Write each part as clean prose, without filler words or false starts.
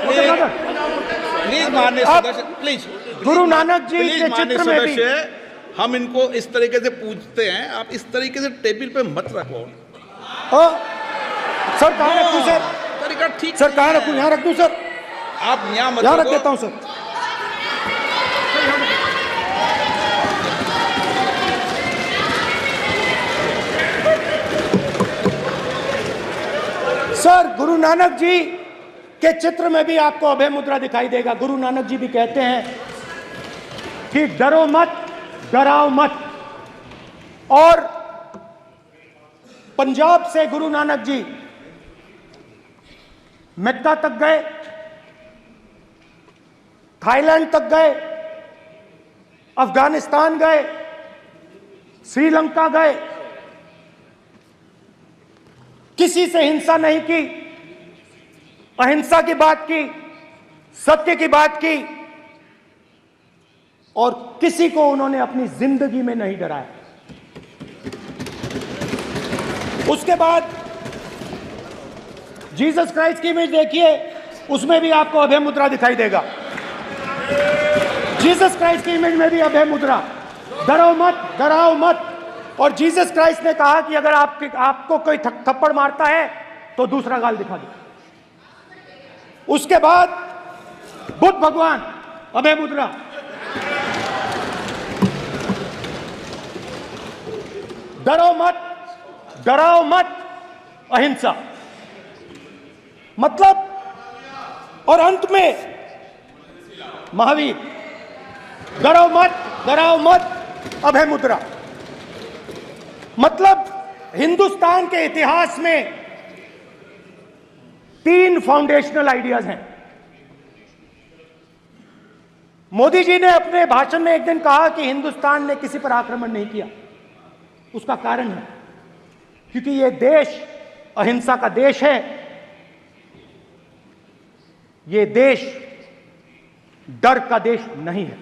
Please माननीय सदस्य, please Guru Nanak ji के चित्र में भी हम इनको इस तरीके से पूछते हैं, आप इस तरीके से टेबल पे मत रखो। सर कहाँ रखूं सर? तरीका ठीक सर कहाँ रखूं? यहाँ रख दूं सर? आप यहाँ मत यहाँ रख रखो। देता हूँ सर। सर गुरु नानक जी के चित्र में भी आपको अभय मुद्रा दिखाई देगा। गुरु नानक जी भी कहते हैं कि डरो मत, डराओ मत। और पंजाब से गुरु नानक जी मक्का तक गए, थाईलैंड तक गए, अफगानिस्तान गए, श्रीलंका गए, किसी से हिंसा नहीं की, अहिंसा की बात की, सत्य की बात की, और किसी को उन्होंने अपनी जिंदगी में नहीं डराया। उसके बाद जीसस क्राइस्ट की इमेज देखिए, उसमें भी आपको अभय मुद्रा दिखाई देगा। जीसस क्राइस्ट की इमेज में भी अभय मुद्रा, डरो मत, डराओ मत। और जीसस क्राइस्ट ने कहा कि अगर आपको कोई थप्पड़ मारता है तो दूसरा गाल दिखा दो। उसके बाद बुद्ध भगवान, अभय मुद्रा, डरो मत, डराओ मत, अहिंसा। मतलब, और अंत में महावीर, डरो मत, डराओ मत, अभय मुद्रा। मतलब हिंदुस्तान के इतिहास में 3 फाउंडेशनल आइडियाज हैं। मोदी जी ने अपने भाषण में एक दिन कहा कि हिंदुस्तान ने किसी पर आक्रमण नहीं किया। उसका कारण है क्योंकि यह देश अहिंसा का देश है, यह देश डर का देश नहीं है।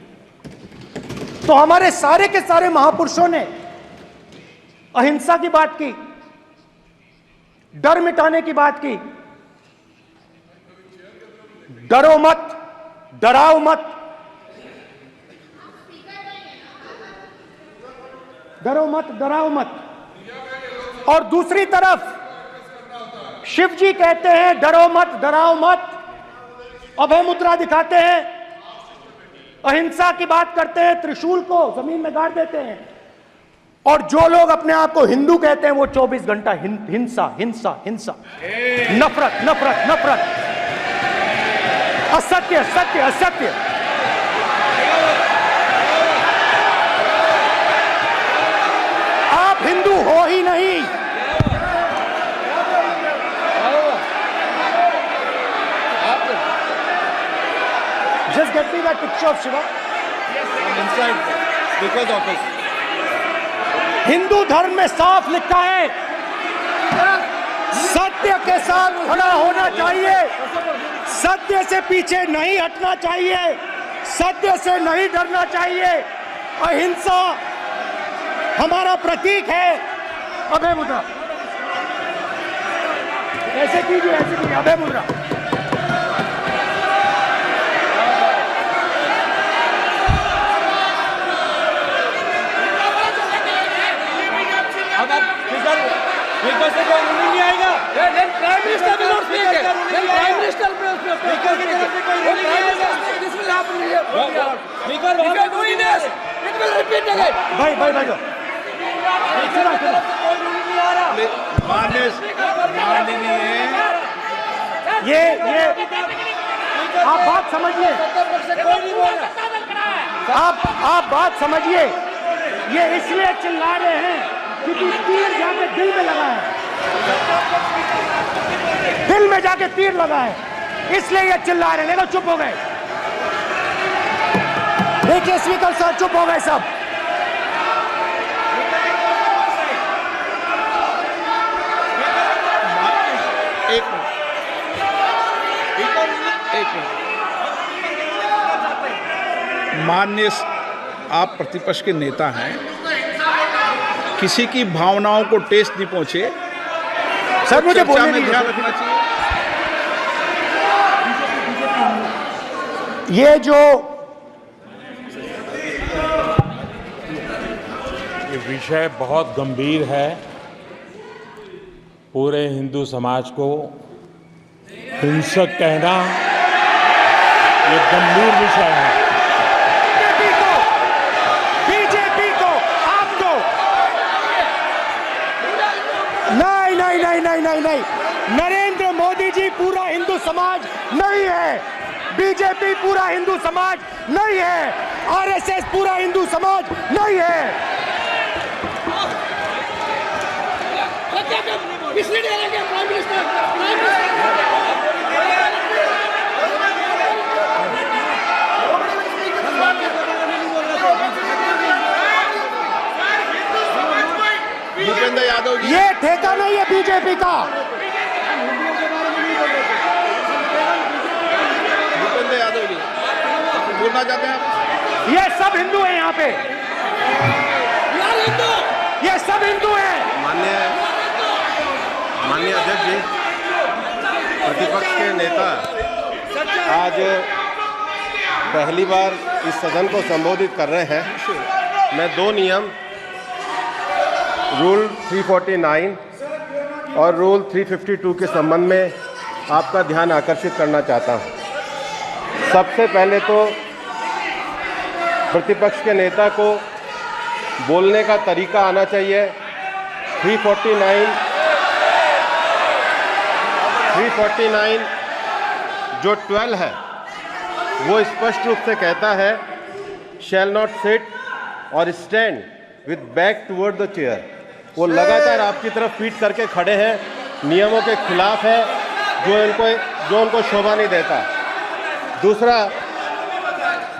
तो हमारे सारे के सारे महापुरुषों ने अहिंसा की बात की, डर मिटाने की बात की। डरो मत, डराओ मत, डरो मत, डराओ मत। और दूसरी तरफ शिव जी कहते हैं डरो मत, डराओ मत, अभय मुद्रा दिखाते हैं, अहिंसा की बात करते हैं, त्रिशूल को जमीन में गाड़ देते हैं। और जो लोग अपने आप को हिंदू कहते हैं वो 24 घंटा हिंसा, हिंसा, हिंसा, नफरत, नफरत, नफरत, असत्य, सत्य, असत्य। आप हिंदू हो ही नहीं। Just get me that picture of Shiva. inside because of his Hindu धर्म में साफ लिखा है, सत्य के साथ खड़ा होना चाहिए, सत्य से पीछे नहीं हटना चाहिए, सत्य से नहीं डरना चाहिए। अहिंसा हमारा प्रतीक है। अभय मुद्रा ऐसे कीजिए, ऐसे कीजिए, अभय मुद्रा। नहीं आएगा। Prime minister will not speak. Then prime minister this will happen here. If you are doing this, it will repeat again. भाई भाई भाई ये आप बात समझिए, आप बात समझिए। ये इसलिए चिल्ला रहे हैं क्योंकि तीर जाके दिल में लगा है, दिल में जाके तीर लगा है, इसलिए ये चिल्ला रहे हैं। देखो चुप हो गए, देखिए स्पीकर साहब चुप हो गए सब। एक मिनट। माननीय आप प्रतिपक्ष के नेता हैं, किसी की भावनाओं को ठेस नहीं पहुंचे। सर मुझे बोलने में ध्यान रखना चाहिए। ये जो ये विषय बहुत गंभीर है। पूरे हिंदू समाज को हिंसक कहना ये गंभीर विषय है। बीजेपी को आपको नहीं, नरेंद्र मोदी जी पूरा हिंदू समाज नहीं है, बीजेपी पूरा हिंदू समाज नहीं है, आरएसएस पूरा हिंदू समाज नहीं है। भूपेंद्र यादव जी, ये ठेका नहीं है बीजेपी का। भूपेंद्र यादव जी बोलना चाहते हैं आप? ये सब हिंदू हैं यहाँ पे, ये सब हिंदू हैं। माननीय अध्यक्ष जी, प्रतिपक्ष के नेता आज पहली बार इस सदन को संबोधित कर रहे हैं। मैं दो नियम रूल 349 और रूल 352 के संबंध में आपका ध्यान आकर्षित करना चाहता हूं। सबसे पहले तो प्रतिपक्ष के नेता को बोलने का तरीका आना चाहिए। 349 जो 12 है वो स्पष्ट रूप से कहता है शैल नॉट सिट और stand with back toward the chair. वो लगातार आपकी तरफ पीठ करके खड़े हैं, नियमों के खिलाफ है, जो उनको शोभा नहीं देता।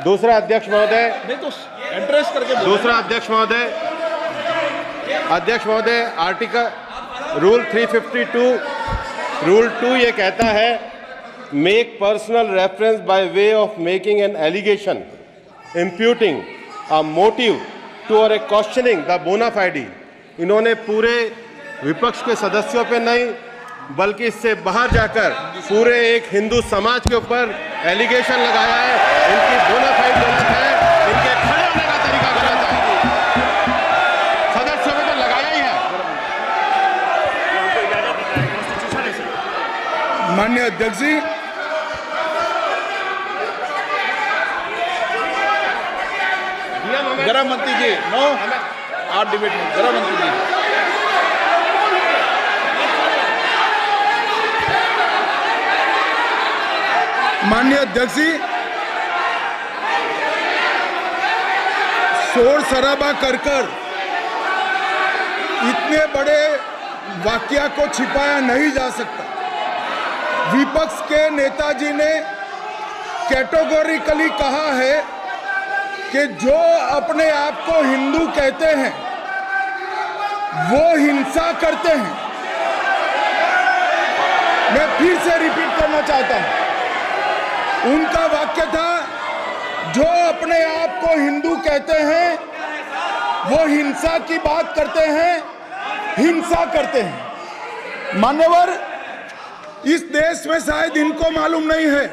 दूसरा अध्यक्ष महोदय, नहीं तो एड्रेस करके बोलो। दूसरा अध्यक्ष महोदय आर्टिकल रूल 352 रूल 2 ये कहता है make personal reference by way of making an allegation imputing a motive to or a questioning the बोना फाइडी। इन्होंने पूरे विपक्ष के सदस्यों पे नहीं बल्कि इससे बाहर जाकर पूरे एक हिंदू समाज के ऊपर एलिगेशन लगाया है। इनकी बोना फाइड गलत है, इनके खड़े होने का तरीका गलत है। सदस्यों में तो लगाया ही है। माननीय अध्यक्ष जी, गृह मंत्री जी, नो आप डिबेट में गृह मंत्री जी। माननीय अध्यक्ष जी, शोर शराबा कर इतने बड़े वाकया को छिपाया नहीं जा सकता। विपक्ष के नेताजी ने कैटेगोरिकली कहा है कि जो अपने आप को हिंदू कहते हैं वो हिंसा करते हैं। मैं फिर से रिपीट करना चाहता हूं, उनका वाक्य था जो अपने आप को हिंदू कहते हैं वो हिंसा की बात करते हैं, हिंसा करते हैं। मान्यवर, इस देश में शायद इनको मालूम नहीं है,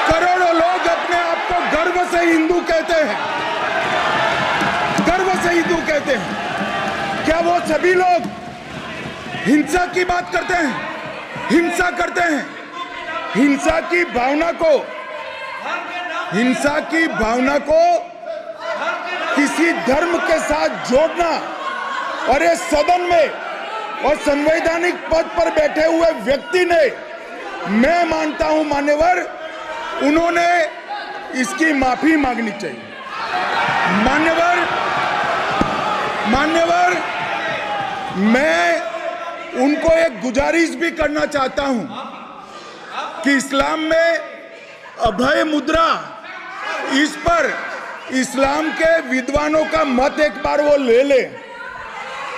करोड़ों लोग अपने आप को गर्व से हिंदू कहते हैं, गर्व से हिंदू कहते हैं। क्या वो सभी लोग हिंसा की बात करते हैं, हिंसा करते हैं? हिंसा की भावना को किसी धर्म के साथ जोड़ना और इस सदन में और संवैधानिक पद पर बैठे हुए व्यक्ति ने, मैं मानता हूं मान्यवर, उन्होंने इसकी माफी मांगनी चाहिए। मान्यवर, मैं उनको एक गुजारिश भी करना चाहता हूं कि इस्लाम में अभय मुद्रा, इस पर इस्लाम के विद्वानों का मत एक बार वो ले ले।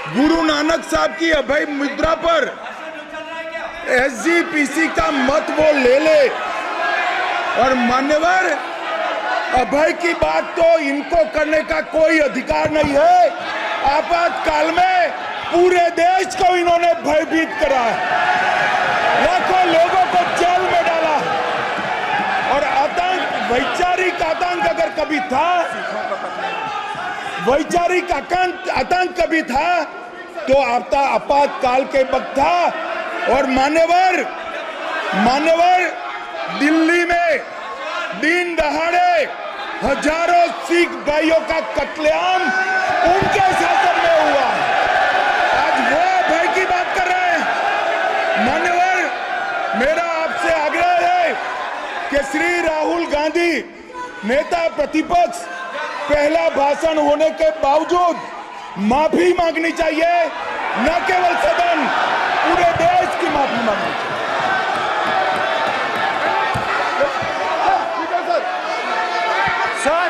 गुरु नानक साहब की अभय मुद्रा पर SGPC का मत वो ले ले। और मान्यवर, अभय की बात तो इनको करने का कोई अधिकार नहीं है। आपातकाल में पूरे देश को इन्होंने भयभीत करा है, लाखों लोगों को जेल में डाला और आतंक आतंक अगर कभी था, वैचारिक आतंक कभी था, तो आपातकाल के वक्त था। और मान्यवर दिल्ली में दिन दहाड़े हजारों सिख भाइयों का कत्लेआम उनके शासन में हुआ। आज वो भय की बात कर रहे हैं। मान्यवर, मेरा आपसे आग्रह है कि श्री राहुल गांधी नेता प्रतिपक्ष पहला भाषण होने के बावजूद माफी मांगनी चाहिए, न केवल सदन, पूरे देश की माफी मांगनी चाहिए। सर,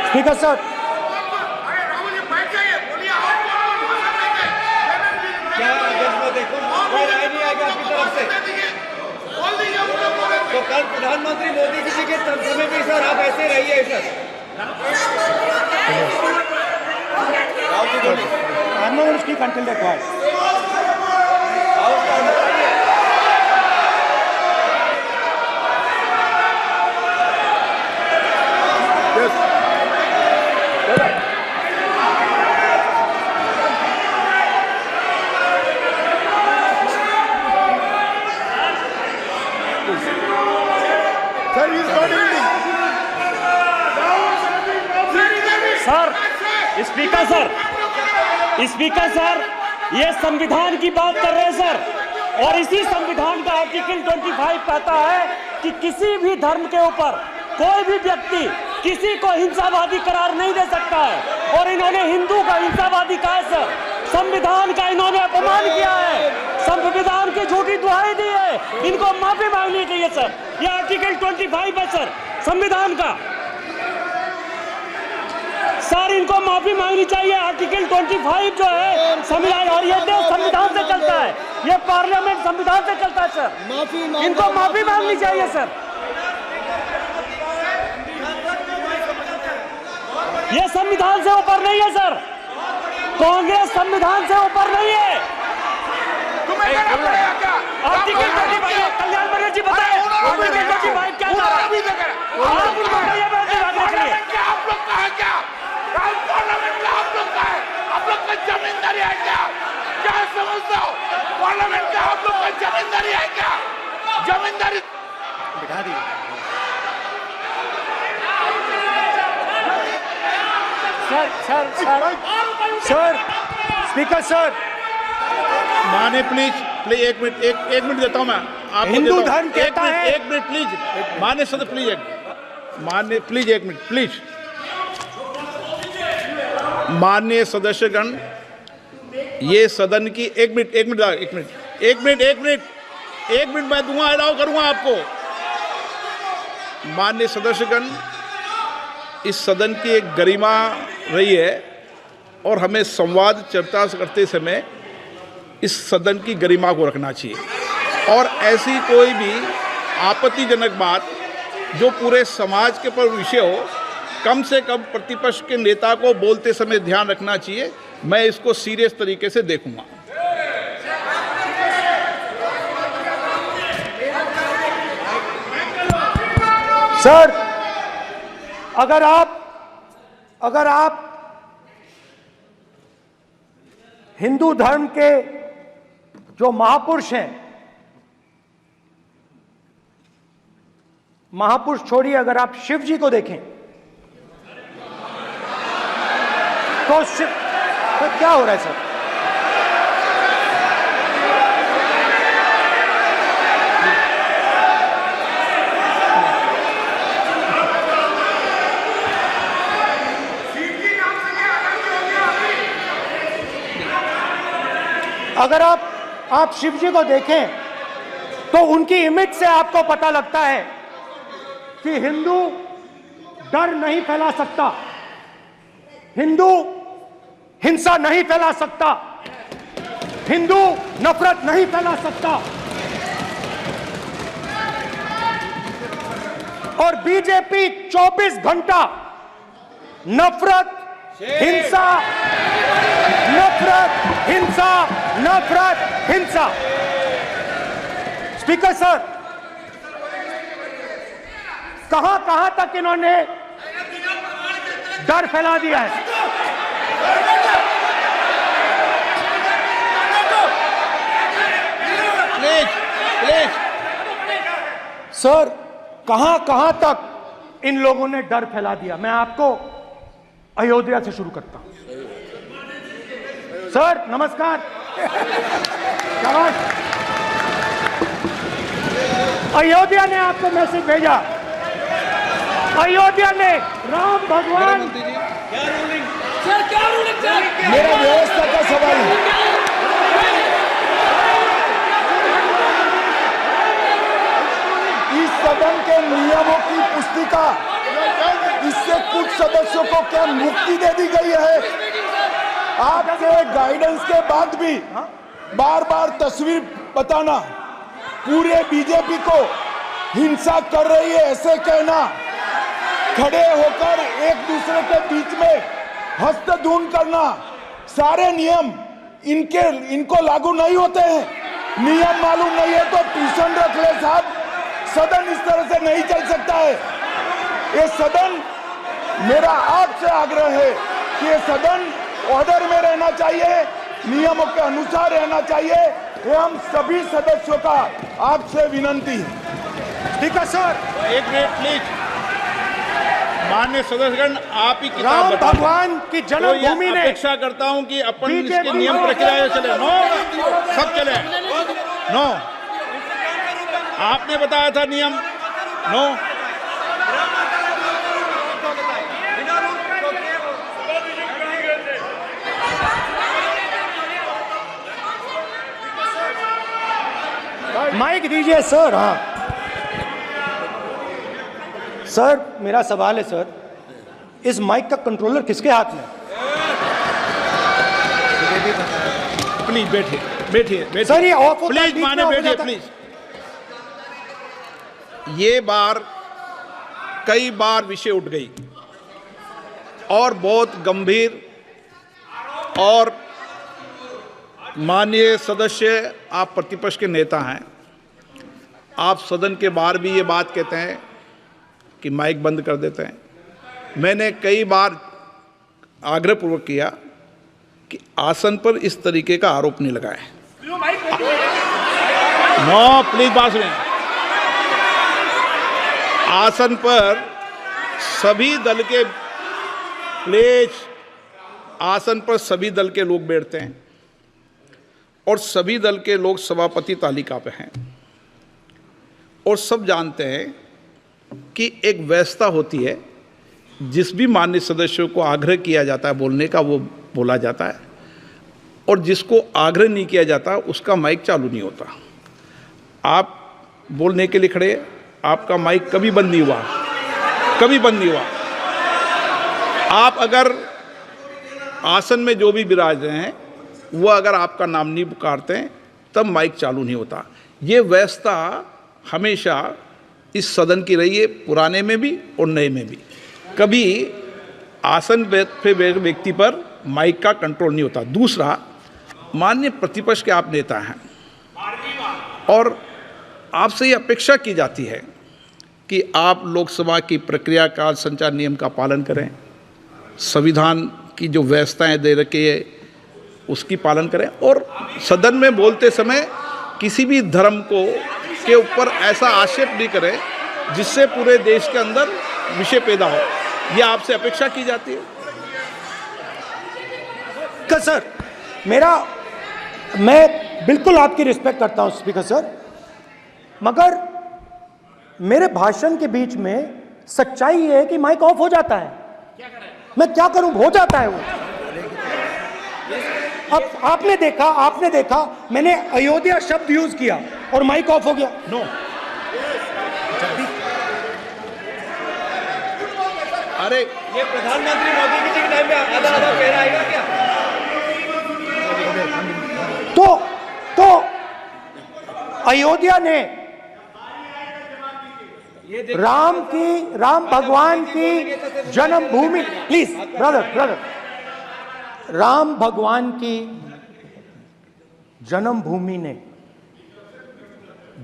स्पीकर सर, तो कल प्रधानमंत्री मोदी जी के समय भी सर आप ऐसे रहिए sir. I'm not going to speak until they're quiet. Sir, speaker sir, ये संविधान की बात कर रहे हैं सर, और इसी संविधान का आर्टिकल 25 कहता है कि किसी भी धर्म के ऊपर कोई भी व्यक्ति किसी को हिंसावादी करार नहीं दे सकता है। और इन्होंने हिंदू का हिंसावादी कहा है सर। संविधान का इन्होंने अपमान किया है, संविधान की झूठी दुहाई दी है। इनको माफी मांगनी चाहिए सर। ये आर्टिकल 25 है सर संविधान का। सर, इनको माफी मांगनी चाहिए। आर्टिकल 25 जो है संविधान, और ये देश संविधान से चलता है, ये पार्लियामेंट संविधान से चलता है सर। इनको माफी मांगनी चाहिए सर। ये संविधान से ऊपर नहीं है सर। कांग्रेस संविधान से ऊपर नहीं है। आर्टिकल 25 कल्याण बने जी बताए, आर्टिकल 25 क्या था? आप उनको कहिए बैठने के लिए। आप लोग का जमींदारी है क्या? क्या समझते हो? पार्लियामेंट का आप लोग का जमींदारी है क्या? जमींदारी बिठा दी। सर, स्पीकर सर, माने प्लीज एक मिनट देता हूं मैं आपको। हिंदू धर्म कहता है। एक मिनट प्लीज, मान्य सदस्य प्लीज एक मिनट प्लीज। माननीय सदस्यगण, ये सदन की एक मिनट मैं दूंगा, अलाउ करूंगा आपको। माननीय सदस्यगण, इस सदन की एक गरिमा रही है और हमें संवाद चर्चा करते समय इस सदन की गरिमा को रखना चाहिए। और ऐसी कोई भी आपत्तिजनक बात जो पूरे समाज के पर विषय हो, कम से कम प्रतिपक्ष के नेता को बोलते समय ध्यान रखना चाहिए। मैं इसको सीरियस तरीके से देखूंगा। सर, अगर आप हिंदू धर्म के जो महापुरुष हैं, महापुरुष छोड़िए, अगर आप शिव जी को देखें तो क्या हो रहा है सर? अगर आप शिव जी को देखें तो उनकी इमेज से आपको पता लगता है कि हिंदू डर नहीं फैला सकता, हिंदू हिंसा नहीं फैला सकता। हिंदू नफरत नहीं फैला सकता। और बीजेपी 24 घंटा नफरत, हिंसा, नफरत, हिंसा, नफरत, हिंसा। स्पीकर सर, कहां कहां तक इन्होंने डर फैला दिया है? प्लीज सर, कहां कहां तक इन लोगों ने डर फैला दिया? मैं आपको अयोध्या से शुरू करता हूं। सर नमस्कार। शाबाश। अयोध्या ने आपको मैसेज भेजा। अयोध्या ने राम भगवान, मेरा व्यवस्था का सवाल है। इस सदन के नियमों की पुस्तिका, इससे कुछ सदस्यों को क्या मुक्ति दे दी गई है? आपके गाइडेंस के बाद भी बार बार तस्वीर बताना, पूरे बीजेपी को हिंसा कर रही है ऐसे कहना, खड़े होकर एक दूसरे के बीच में हस्तधून करना, सारे नियम इनको लागू नहीं होते हैं। नियम मालूम नहीं है तो ट्यूशन रख ले साहब। सदन इस तरह से नहीं चल सकता है। ये सदन, मेरा आपसे आग्रह है कि ये सदन ऑर्डर में रहना चाहिए, नियमों के अनुसार रहना चाहिए। ये हम सभी सदस्यों का आपसे विनंती है। ठीक है सर। एक मिनट प्लीज। माननीय सदस्यगण, आप ही किताब राम बताओ। भगवान की जन्मभूमि ने, अपेक्षा करता हूं कि अपन इसके नियम प्रक्रिया चले। नो, सब चले। नो, आपने बताया था नियम। नो, माइक दीजिए सर। हाँ सर, मेरा सवाल है सर, इस माइक का कंट्रोलर किसके हाथ में? प्लीज बैठिए, बैठिए सर ये ऑफ होता है, प्लीज बीच में माने ऑफ हो बैठिए जाता है। प्लीज। ये बार कई बार विषय उठ गई और बहुत गंभीर, और माननीय सदस्य, आप प्रतिपक्ष के नेता हैं, आप सदन के बाहर भी ये बात कहते हैं कि माइक बंद कर देते हैं। मैंने कई बार आग्रहपूर्वक किया कि आसन पर इस तरीके का आरोप नहीं लगाए। नो, प्लीज बात सुनिए। आसन पर सभी दल के, प्लीज, आसन पर सभी दल के लोग बैठते हैं और सभी दल के लोग सभापति तालिका पे हैं और सब जानते हैं कि एक व्यवस्था होती है, जिस भी माननीय सदस्यों को आग्रह किया जाता है बोलने का वो बोला जाता है, और जिसको आग्रह नहीं किया जाता उसका माइक चालू नहीं होता। आप बोलने के लिए खड़े, आपका माइक कभी बंद नहीं हुआ, कभी बंद नहीं हुआ। आप अगर आसन में जो भी विराज रहे हैं वो अगर आपका नाम नहीं पुकारते हैं तब माइक चालू नहीं होता। ये व्यवस्था हमेशा इस सदन की रही है, पुराने में भी और नए में भी। कभी आसन पे व्यक्ति पर माइक का कंट्रोल नहीं होता। दूसरा, माननीय प्रतिपक्ष के आप नेता हैं और आपसे ये अपेक्षा की जाती है कि आप लोकसभा की प्रक्रिया का, संचार नियम का पालन करें, संविधान की जो व्यवस्थाएं दे रखी है उसकी पालन करें, और सदन में बोलते समय किसी भी धर्म को के ऊपर ऐसा आक्षेप नहीं करें जिससे पूरे देश के अंदर विषय पैदा हो। ये आपसे अपेक्षा की जाती है। सर, मैं बिल्कुल आपकी रिस्पेक्ट करता हूं स्पीकर सर, मगर मेरे भाषण के बीच में सच्चाई ये है कि माइक ऑफ हो जाता है। मैं क्या करूं, हो जाता है वो। अब आपने देखा मैंने अयोध्या शब्द यूज किया और माइक ऑफ हो गया। नो, अरे ये प्रधानमंत्री मोदी जी के टाइम में आधा आधा कह रहा है क्या? तो अयोध्या ने राम भगवान की जन्मभूमि, प्लीज ब्रदर, राम भगवान की जन्मभूमि ने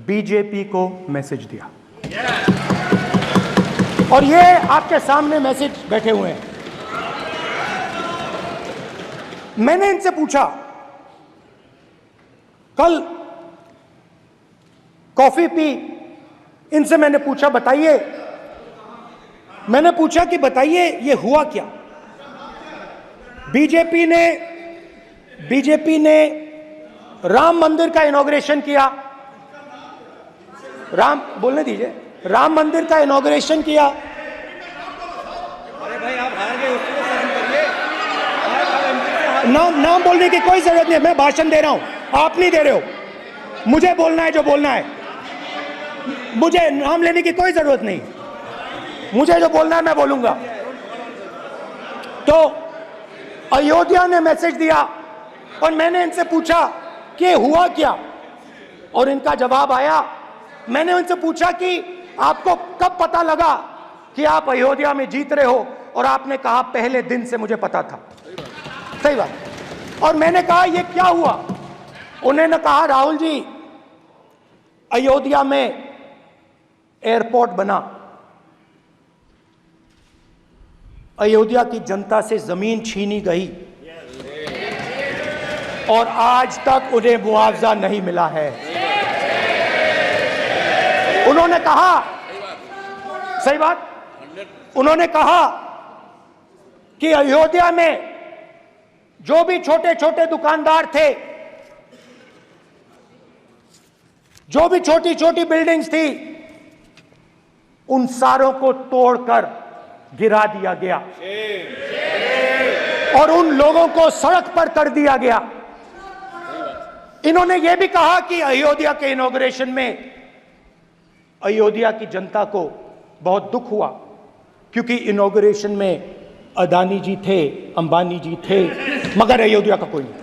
बीजेपी को मैसेज दिया, और ये आपके सामने मैसेज बैठे हुए हैं। मैंने इनसे पूछा, कल कॉफी पी, इनसे मैंने पूछा बताइए, मैंने पूछा कि बताइए ये हुआ क्या। बीजेपी ने राम मंदिर का इनॉग्रेशन किया, बोलने दीजिए, राम मंदिर का इनॉग्रेशन किया। अरे भाई आप हार गए, उसको सहन करिए। नाम बोलने की कोई जरूरत नहीं है, मैं भाषण दे रहा हूं, आप नहीं दे रहे हो। मुझे बोलना है जो बोलना है, मुझे नाम लेने की कोई जरूरत नहीं, मुझे जो बोलना है मैं बोलूंगा। तो अयोध्या ने मैसेज दिया और मैंने इनसे पूछा कि हुआ क्या, और इनका जवाब आया। मैंने उनसे पूछा कि आपको कब पता लगा कि आप अयोध्या में जीत रहे हो, और आपने कहा पहले दिन से मुझे पता था। सही बात। और मैंने कहा ये क्या हुआ, उन्होंने कहा राहुल जी अयोध्या में एयरपोर्ट बना, अयोध्या की जनता से जमीन छीनी गई और आज तक उन्हें मुआवजा नहीं मिला है। उन्होंने कहा, सही बात, उन्होंने कहा कि अयोध्या में जो भी छोटे छोटे दुकानदार थे, जो भी छोटी छोटी बिल्डिंग्स थी, उन सारों को तोड़कर गिरा दिया गया और उन लोगों को सड़क पर कर दिया गया। इन्होंने यह भी कहा कि अयोध्या के इनॉग्रेशन में अयोध्या की जनता को बहुत दुख हुआ, क्योंकि इनॉग्रेशन में अदानी जी थे, अंबानी जी थे, मगर अयोध्या का कोई नहीं था।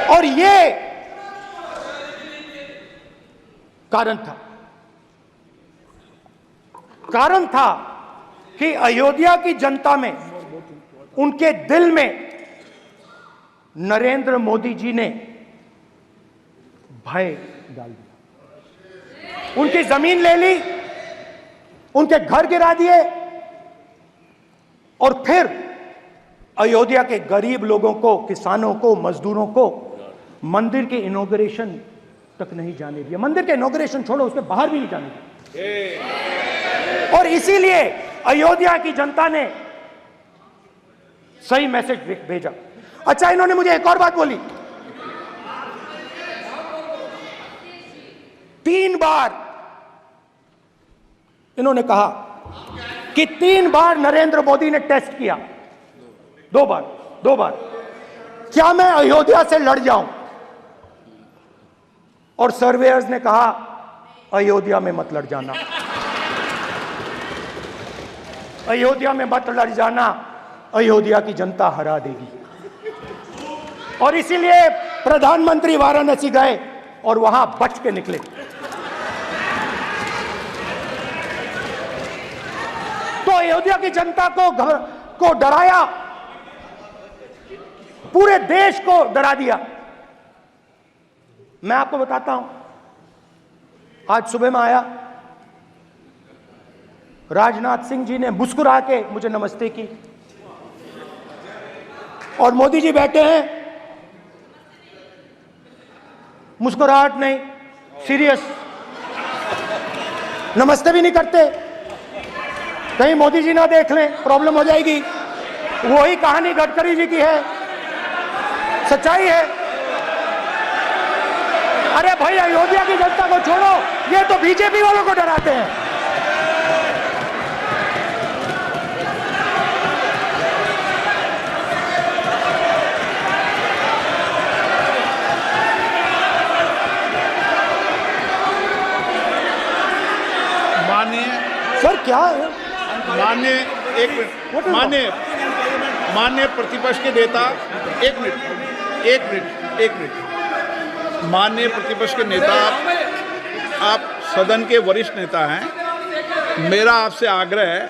और ये कारण था कि अयोध्या की जनता में, उनके दिल में नरेंद्र मोदी जी ने भय डाल दिया। उनकी जमीन ले ली, उनके घर गिरा दिए, और फिर अयोध्या के गरीब लोगों को, किसानों को, मजदूरों को मंदिर के इनॉग्रेशन तक नहीं जाने दिया। मंदिर के इनॉग्रेशन छोड़ो, उसके बाहर भी नहीं जाने दिया। और इसीलिए अयोध्या की जनता ने सही मैसेज भेजा। अच्छा, इन्होंने मुझे एक और बात बोली, 3 बार इन्होंने कहा कि 3 बार नरेंद्र मोदी ने टेस्ट किया, 2 बार क्या मैं अयोध्या से लड़ जाऊं, और सर्वेयर्स ने कहा अयोध्या में मत लड़ जाना, अयोध्या में मत लड़ जाना, अयोध्या की जनता हरा देगी। और इसीलिए प्रधानमंत्री वाराणसी गए और वहां बच के निकले। तो अयोध्या की जनता को डराया, पूरे देश को डरा दिया। मैं आपको बताता हूं, आज सुबह में आया, राजनाथ सिंह जी ने मुस्कुरा के मुझे नमस्ते की, और मोदी जी बैठे हैं, मुस्कुराहट नहीं, सीरियस, नमस्ते भी नहीं करते, कहीं मोदी जी ना देख लें, प्रॉब्लम हो जाएगी। वही कहानी गडकरी जी की है, सच्चाई है। अरे भाई, अयोध्या की जनता को छोड़ो, ये तो बीजेपी वालों को डराते हैं। सर क्या है? माननीय प्रतिपक्ष के नेता, एक मिनट, माननीय प्रतिपक्ष के नेता, आप सदन के वरिष्ठ नेता हैं। मेरा आपसे आग्रह है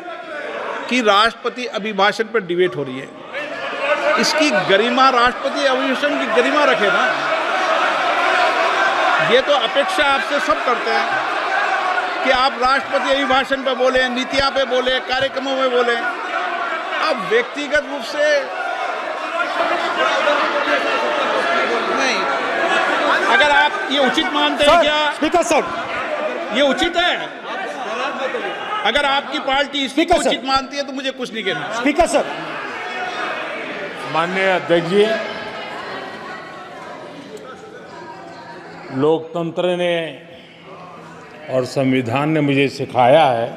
कि राष्ट्रपति अभिभाषण पर डिबेट हो रही है, इसकी गरिमा, राष्ट्रपति अभिभाषण की गरिमा रखे ना। ये तो अपेक्षा आपसे सब करते हैं कि आप राष्ट्रपति अभिभाषण पे बोले, नीतियां पे बोले, कार्यक्रमों में बोले। अब व्यक्तिगत रूप से नहीं, अगर आप ये उचित मानते हैं क्या? स्पीकर सर, ये उचित है? अगर आपकी पार्टी इसको उचित मानती है तो मुझे कुछ नहीं कहना। स्पीकर सर, माननीय अध्यक्ष जी, लोकतंत्र ने और संविधान ने मुझे सिखाया है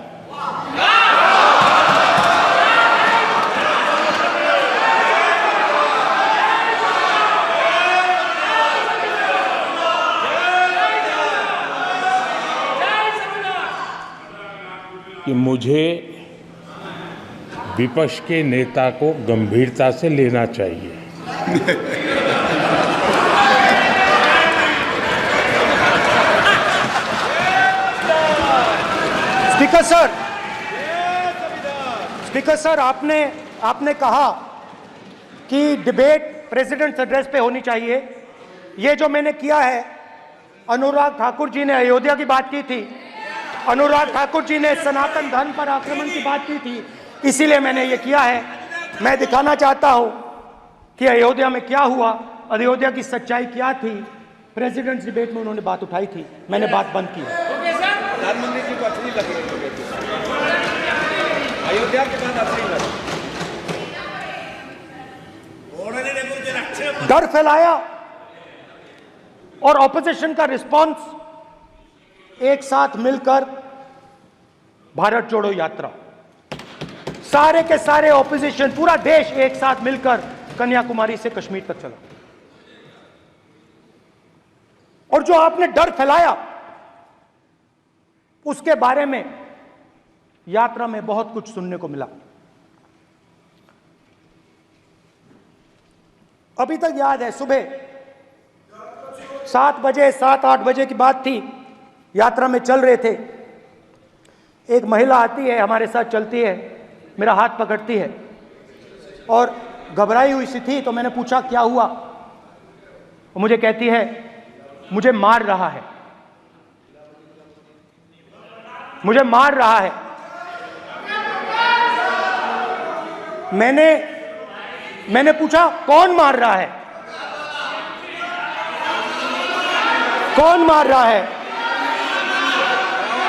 कि मुझे विपक्ष के नेता को गंभीरता से लेना चाहिए। स्पीकर सर, आपने कहा कि डिबेट प्रेसिडेंट्स एड्रेस पे होनी चाहिए। ये जो मैंने किया है, अनुराग ठाकुर जी ने अयोध्या की बात की थी, अनुराग ठाकुर जी ने सनातन धर्म पर आक्रमण की बात की थी, इसीलिए मैंने ये किया है। मैं दिखाना चाहता हूं कि अयोध्या में क्या हुआ, अयोध्या की सच्चाई क्या थी। प्रेसिडेंट्स डिबेट में उन्होंने बात उठाई थी, मैंने बात बंद की। प्रधानमंत्री जी को अच्छी लगी अयोध्या के बाद अच्छी लगी, डर फैलाया और ऑपोजिशन का रिस्पांस एक साथ मिलकर भारत जोड़ो यात्रा, सारे के सारे ऑपोजिशन, पूरा देश एक साथ मिलकर कन्याकुमारी से कश्मीर तक चला। और जो आपने डर फैलाया उसके बारे में यात्रा में बहुत कुछ सुनने को मिला। अभी तक याद है, सुबह 7 बजे 7-8 बजे की बात थी, यात्रा में चल रहे थे, एक महिला आती है, हमारे साथ चलती है, मेरा हाथ पकड़ती है और घबराई हुई सी थी। तो मैंने पूछा क्या हुआ, वो मुझे कहती है मुझे मार रहा है, मुझे मार रहा है। मैंने पूछा कौन मार रहा है, कौन मार रहा है?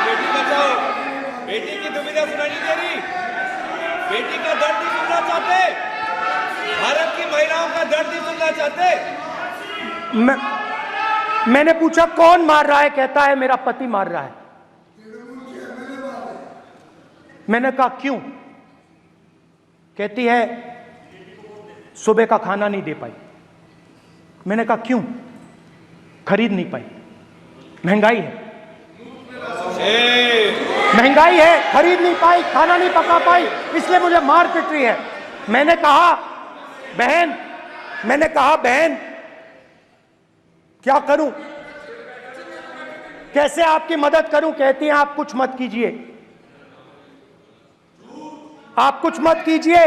बेटी बचाओ, बेटी की दुविधा सुनाई नहीं दे रही, बेटी का दर्द नहीं सुनना चाहते, भारत की महिलाओं का दर्द नहीं सुनना चाहते। मैंने पूछा कौन मार रहा है, कहता है मेरा पति मार रहा है। मैंने कहा क्यों? कहती है सुबह का खाना नहीं दे पाई। मैंने कहा क्यों? खरीद नहीं पाई, महंगाई है, महंगाई है, खरीद नहीं पाई, खाना नहीं पका पाई, इसलिए मुझे मार पिट रही है। मैंने कहा बहन क्या करूं, कैसे आपकी मदद करूं? कहती हैं आप कुछ मत कीजिए, आप कुछ मत कीजिए,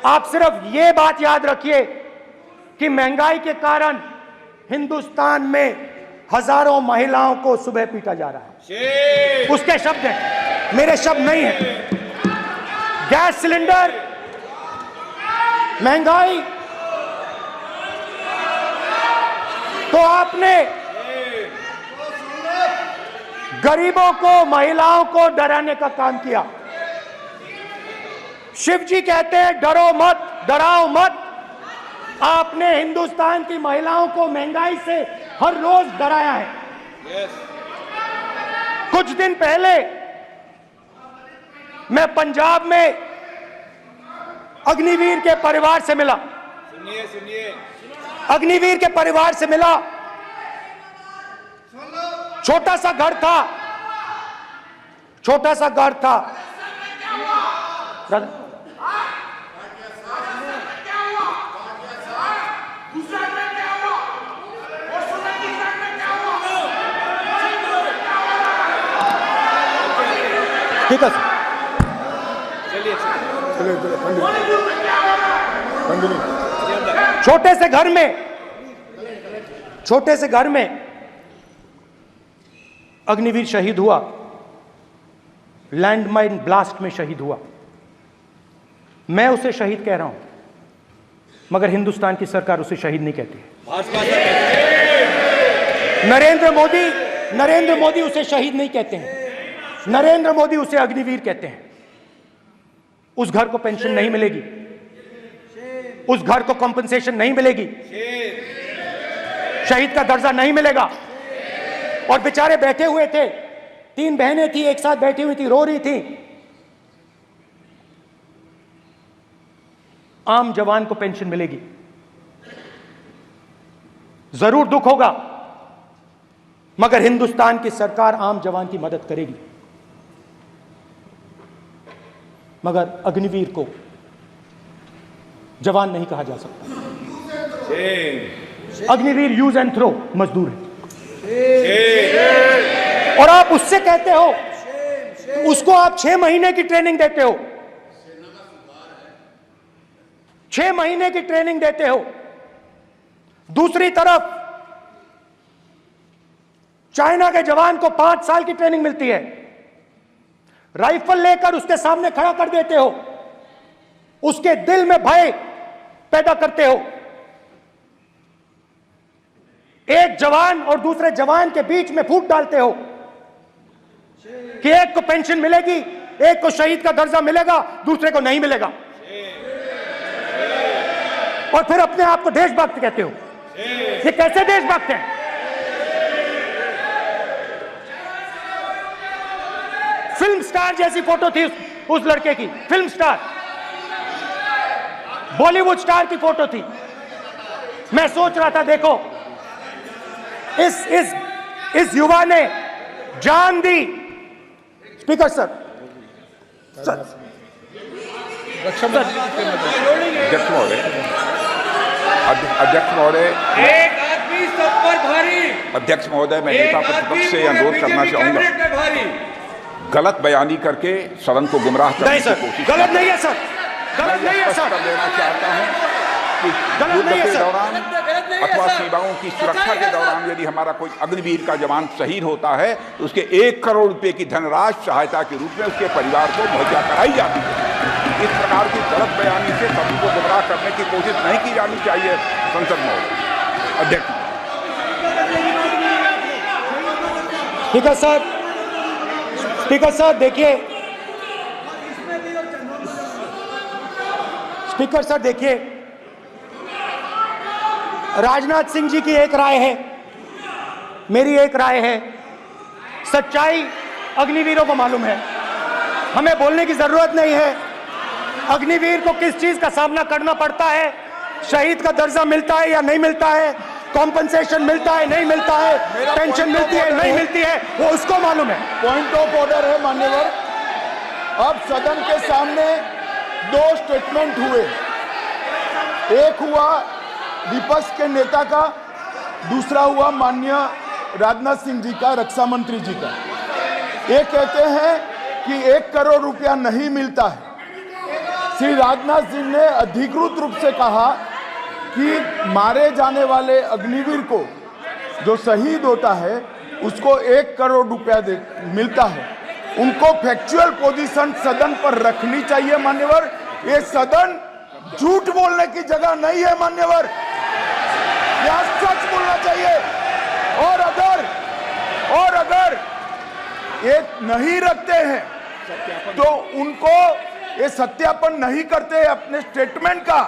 आप सिर्फ ये बात याद रखिए कि महंगाई के कारण हिंदुस्तान में हजारों महिलाओं को सुबह पीटा जा रहा है। उसके शब्द हैं, मेरे शब्द नहीं हैं। गैस सिलेंडर, महंगाई, तो आपने गरीबों को, महिलाओं को डराने का काम किया। शिव जी कहते हैं डरो मत, डराओ मत। आपने हिंदुस्तान की महिलाओं को महंगाई से हर रोज डराया है। कुछ दिन पहले मैं पंजाब में अग्निवीर के परिवार से मिला, सुनिए अग्निवीर के परिवार से मिला। छोटा सा घर था, छोटा सा घर था। ठीक है सर। छोटे से घर में अग्निवीर शहीद हुआ, लैंडमाइन ब्लास्ट में शहीद हुआ। मैं उसे शहीद कह रहा हूं, मगर हिंदुस्तान की सरकार उसे शहीद नहीं कहती। नरेंद्र मोदी उसे शहीद नहीं कहते हैं, नरेंद्र मोदी उसे अग्निवीर कहते हैं। उस घर को पेंशन नहीं मिलेगी, उस घर को कॉम्पनसेशन नहीं मिलेगी, शहीद का दर्जा नहीं मिलेगा। और बेचारे बैठे हुए थे, 3 बहनें थी, एक साथ बैठी हुई थी, रो रही थी। आम जवान को पेंशन मिलेगी, जरूर दुख होगा, मगर हिंदुस्तान की सरकार आम जवान की मदद करेगी। मगर अग्निवीर को जवान नहीं कहा जा सकता। अग्निवीर यूज एंड थ्रो मजदूर है। और आप उससे कहते हो, उसको आप 6 महीने की ट्रेनिंग देते हो, 6 महीने की ट्रेनिंग देते हो। दूसरी तरफ चाइना के जवान को 5 साल की ट्रेनिंग मिलती है, राइफल लेकर उसके सामने खड़ा कर देते हो, उसके दिल में भय पैदा करते हो। एक जवान और दूसरे जवान के बीच में फूट डालते हो कि एक को पेंशन मिलेगी, एक को शहीद का दर्जा मिलेगा, दूसरे को नहीं मिलेगा। और फिर अपने आप को देशभक्त कहते हो। ये कैसे देशभक्त हैं? फिल्म स्टार जैसी फोटो थी उस लड़के की, फिल्म स्टार, बॉलीवुड स्टार की फोटो थी। मैं सोच रहा था, देखो इस युवा ने जान दी। स्पीकर सर, अध्यक्ष महोदय, एक आदमी सब पर भारी। अध्यक्ष महोदय, मैं नेता प्रतिपक्ष से अनुरोध करना चाहूंगा, गलत बयानी करके सदन को गुमराह करने की कोशिश। गलत नहीं है सर, गलत नहीं है सर। लेना चाहता हूं कि युद्ध के दौरान अथवा सीमाओं की सुरक्षा के दौरान यदि हमारा कोई अग्निवीर का जवान शहीद होता है तो उसके 1 करोड़ रुपए की धनराशि सहायता के रूप में उसके परिवार को मुहैया कराई जाती है। इस प्रकार की गलत बयानी से सभी को गुमराह करने की कोशिश नहीं की जानी चाहिए। संसद महोदय, अध्यक्ष। स्पीकर सर, स्पीकर सर देखिए, स्पीकर सर देखिए, राजनाथ सिंह जी की एक राय है, मेरी एक राय है। सच्चाई अग्निवीरों को मालूम है, हमें बोलने की जरूरत नहीं है। अग्निवीर को किस चीज का सामना करना पड़ता है, शहीद का दर्जा मिलता है या नहीं मिलता है, कॉम्पनसेशन मिलता है नहीं मिलता है, पेंशन मिलती है नहीं मिलती है, वो उसको मालूम है। पॉइंट ऑफ ऑर्डर है मान्यवर। अब सदन के सामने 2 स्टेटमेंट हुए, एक हुआ विपक्ष के नेता का, दूसरा हुआ माननीय राजनाथ सिंह जी का, रक्षा मंत्री जी का। ये कहते हैं कि 1 करोड़ रुपया नहीं मिलता है। श्री राजनाथ सिंह ने अधिकृत रूप से कहा कि मारे जाने वाले अग्निवीर को जो शहीद होता है उसको 1 करोड़ रुपया मिलता है। उनको फैक्चुअल पोजीशन सदन पर रखनी चाहिए मान्यवर। ये सदन झूठ बोलने की जगह नहीं है मान्यवर, यहाँ सच बोलना चाहिए। और अगर ये नहीं रखते हैं तो उनको ये सत्यापन नहीं करते अपने स्टेटमेंट का,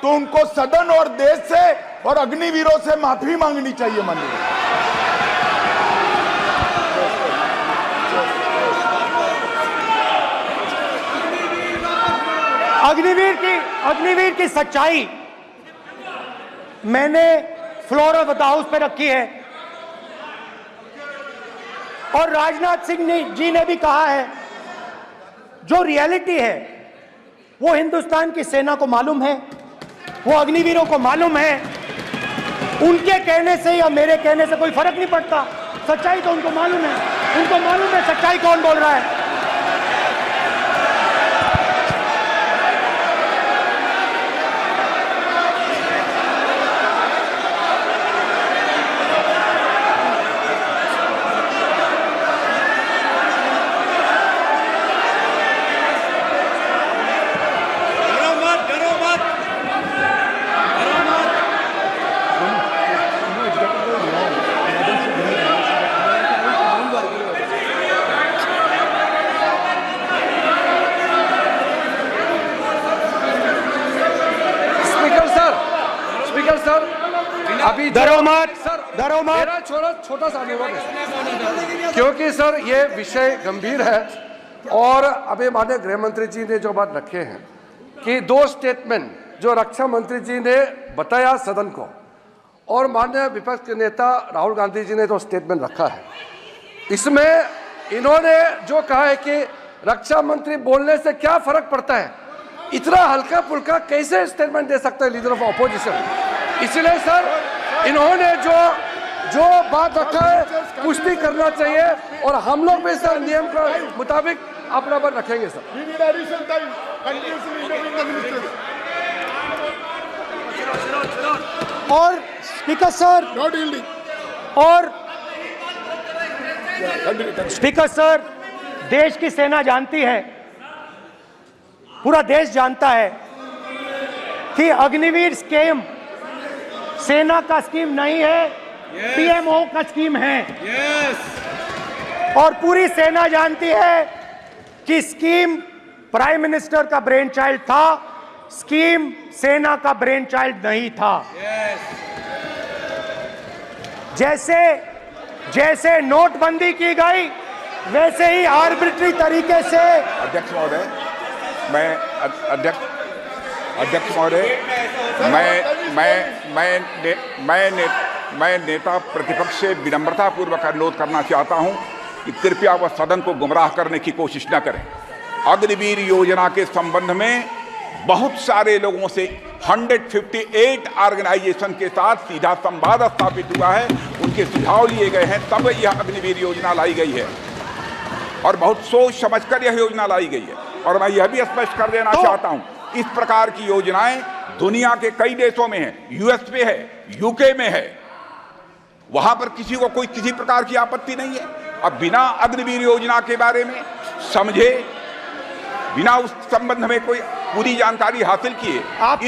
तो उनको सदन और देश से और अग्निवीरों से माफी मांगनी चाहिए माननीय। अग्निवीर की सच्चाई मैंने फ्लोर ऑफ द हाउस पे रखी है, और राजनाथ सिंह जी ने भी कहा है, जो रियलिटी है वो हिंदुस्तान की सेना को मालूम है, वो अग्निवीरों को मालूम है। उनके कहने से या मेरे कहने से कोई फर्क नहीं पड़ता, सच्चाई तो उनको मालूम है, उनको मालूम है सच्चाई कौन बोल रहा है। अभी डरो मत, डरो मत। मेरा छोटा सा अनुरोध है, क्योंकि सर ये विषय गंभीर है और अभी माननीय गृह मंत्री जी ने जो बात रखे हैं कि 2 स्टेटमेंट जो रक्षा मंत्री जी ने बताया सदन को और माननीय विपक्ष के नेता राहुल गांधी जी ने जो स्टेटमेंट रखा है, इसमें इन्होंने जो कहा है कि रक्षा मंत्री बोलने से क्या फर्क पड़ता है, इतना हल्का फुल्का कैसे स्टेटमेंट दे सकता है लीडर ऑफ ऑपोजिशन। इसलिए सर इन्होंने जो बात रखा है पुष्टि करना चाहिए और हम लोग भी सर नियम के मुताबिक अपना बात रखेंगे सर। और स्पीकर सर, और स्पीकर सर, देश की सेना जानती है, पूरा देश जानता है कि अग्निवीर स्कीम सेना का स्कीम नहीं है, पीएमओ का स्कीम है। और पूरी सेना जानती है कि स्कीम प्राइम मिनिस्टर का ब्रेन चाइल्ड था, स्कीम सेना का ब्रेन चाइल्ड नहीं था। जैसे नोटबंदी की गई वैसे ही आर्बिट्री तरीके से। अध्यक्ष महोदय, अध्यक्ष महोदय, मैं नेता प्रतिपक्ष से विनम्रता पूर्वक अनुरोध करना चाहता हूं कि कृपया वह सदन को गुमराह करने की कोशिश न करें। अग्निवीर योजना के संबंध में बहुत सारे लोगों से 158 ऑर्गेनाइजेशन के साथ सीधा संवाद स्थापित हुआ है, उनके सुझाव लिए गए हैं, तब यह अग्निवीर योजना लाई गई है और बहुत सोच समझकर यह योजना लाई गई है। और मैं यह भी स्पष्ट कर देना चाहता हूं, इस प्रकार की योजनाएं दुनिया के कई देशों में है, यूएस में है, यूके में है, वहां पर किसी को कोई किसी प्रकार की आपत्ति नहीं है। अब बिना अग्निवीर योजना के बारे में समझे, बिना उस संबंध में कोई पूरी जानकारी हासिल किए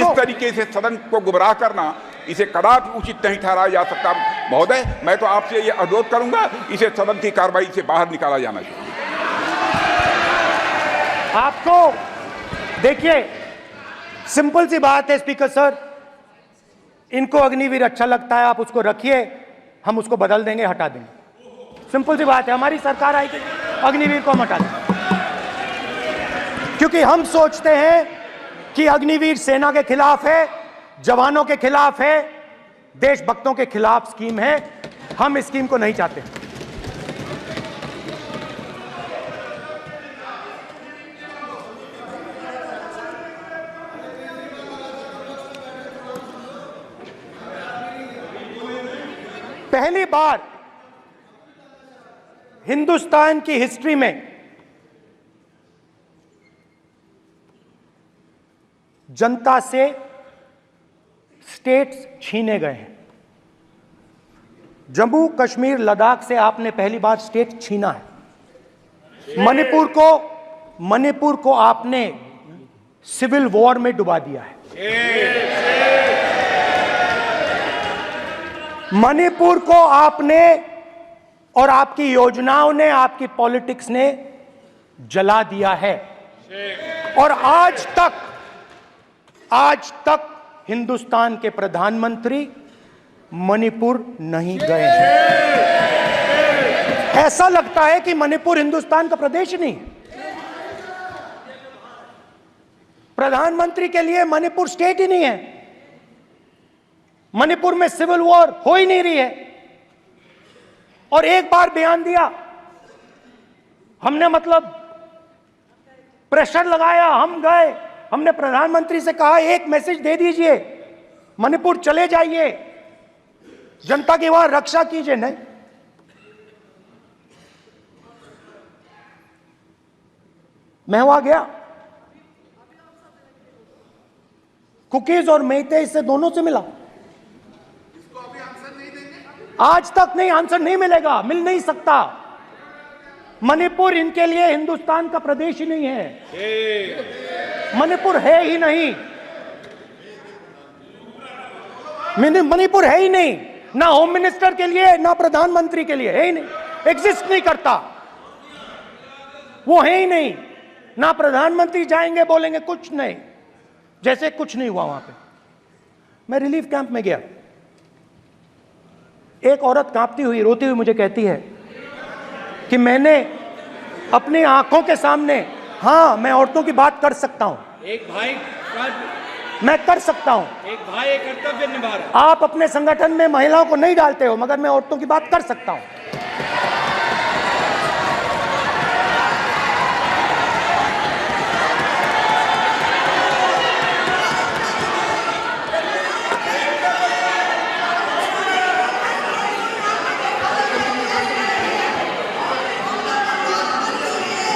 इस तरीके से सदन को गुमराह करना, इसे कदापि उचित नहीं ठहराया जा सकता। महोदय, मैं तो आपसे यह अनुरोध करूंगा, इसे सदन की कार्रवाई से बाहर निकाला जाना चाहिए। आपको देखिए, सिंपल सी बात है स्पीकर सर, इनको अग्निवीर अच्छा लगता है, आप उसको रखिए, हम उसको बदल देंगे, हटा देंगे। सिंपल सी बात है, हमारी सरकार आएगी, अग्निवीर को हम हटा देंगे, क्योंकि हम सोचते हैं कि अग्निवीर सेना के खिलाफ है, जवानों के खिलाफ है, देशभक्तों के खिलाफ स्कीम है। हम इस स्कीम को नहीं चाहते। पहली बार हिंदुस्तान की हिस्ट्री में जनता से स्टेट्स छीने गए हैं। जम्मू कश्मीर लद्दाख से आपने पहली बार स्टेट छीना है। मणिपुर को आपने सिविल वॉर में डुबा दिया है। मणिपुर को आपने और आपकी योजनाओं ने, आपकी पॉलिटिक्स ने जला दिया है। और आज तक हिंदुस्तान के प्रधानमंत्री मणिपुर नहीं गए हैं। ऐसा लगता है कि मणिपुर हिंदुस्तान का प्रदेश नहीं है। प्रधानमंत्री के लिए मणिपुर स्टेट ही नहीं है। मणिपुर में सिविल वॉर हो ही नहीं रही है। और एक बार बयान दिया हमने, मतलब प्रेशर लगाया, हम गए, हमने प्रधानमंत्री से कहा एक मैसेज दे दीजिए, मणिपुर चले जाइए, जनता की वहां रक्षा कीजिए। नहीं, मैं वहां गया, कुकीज और मेइते से दोनों से मिला। आज तक नहीं, आंसर नहीं मिलेगा, मिल नहीं सकता। मणिपुर इनके लिए हिंदुस्तान का प्रदेश ही नहीं है। मणिपुर है ही नहीं, मणिपुर है ही नहीं, ना होम मिनिस्टर के लिए ना प्रधानमंत्री के लिए, है ही नहीं, एग्जिस्ट नहीं करता, वो है ही नहीं। ना प्रधानमंत्री जाएंगे बोलेंगे कुछ नहीं, जैसे कुछ नहीं हुआ। वहां पे मैं रिलीफ कैंप में गया, एक औरत कांपती हुई, रोती हुई मुझे कहती है कि मैंने अपनी आंखों के सामने, हाँ मैं औरतों की बात कर सकता हूं, एक भाई का, मैं कर सकता हूं, एक भाई एक कर्तव्य निभा रहा है। आप अपने संगठन में महिलाओं को नहीं डालते हो, मगर मैं औरतों की बात कर सकता हूं।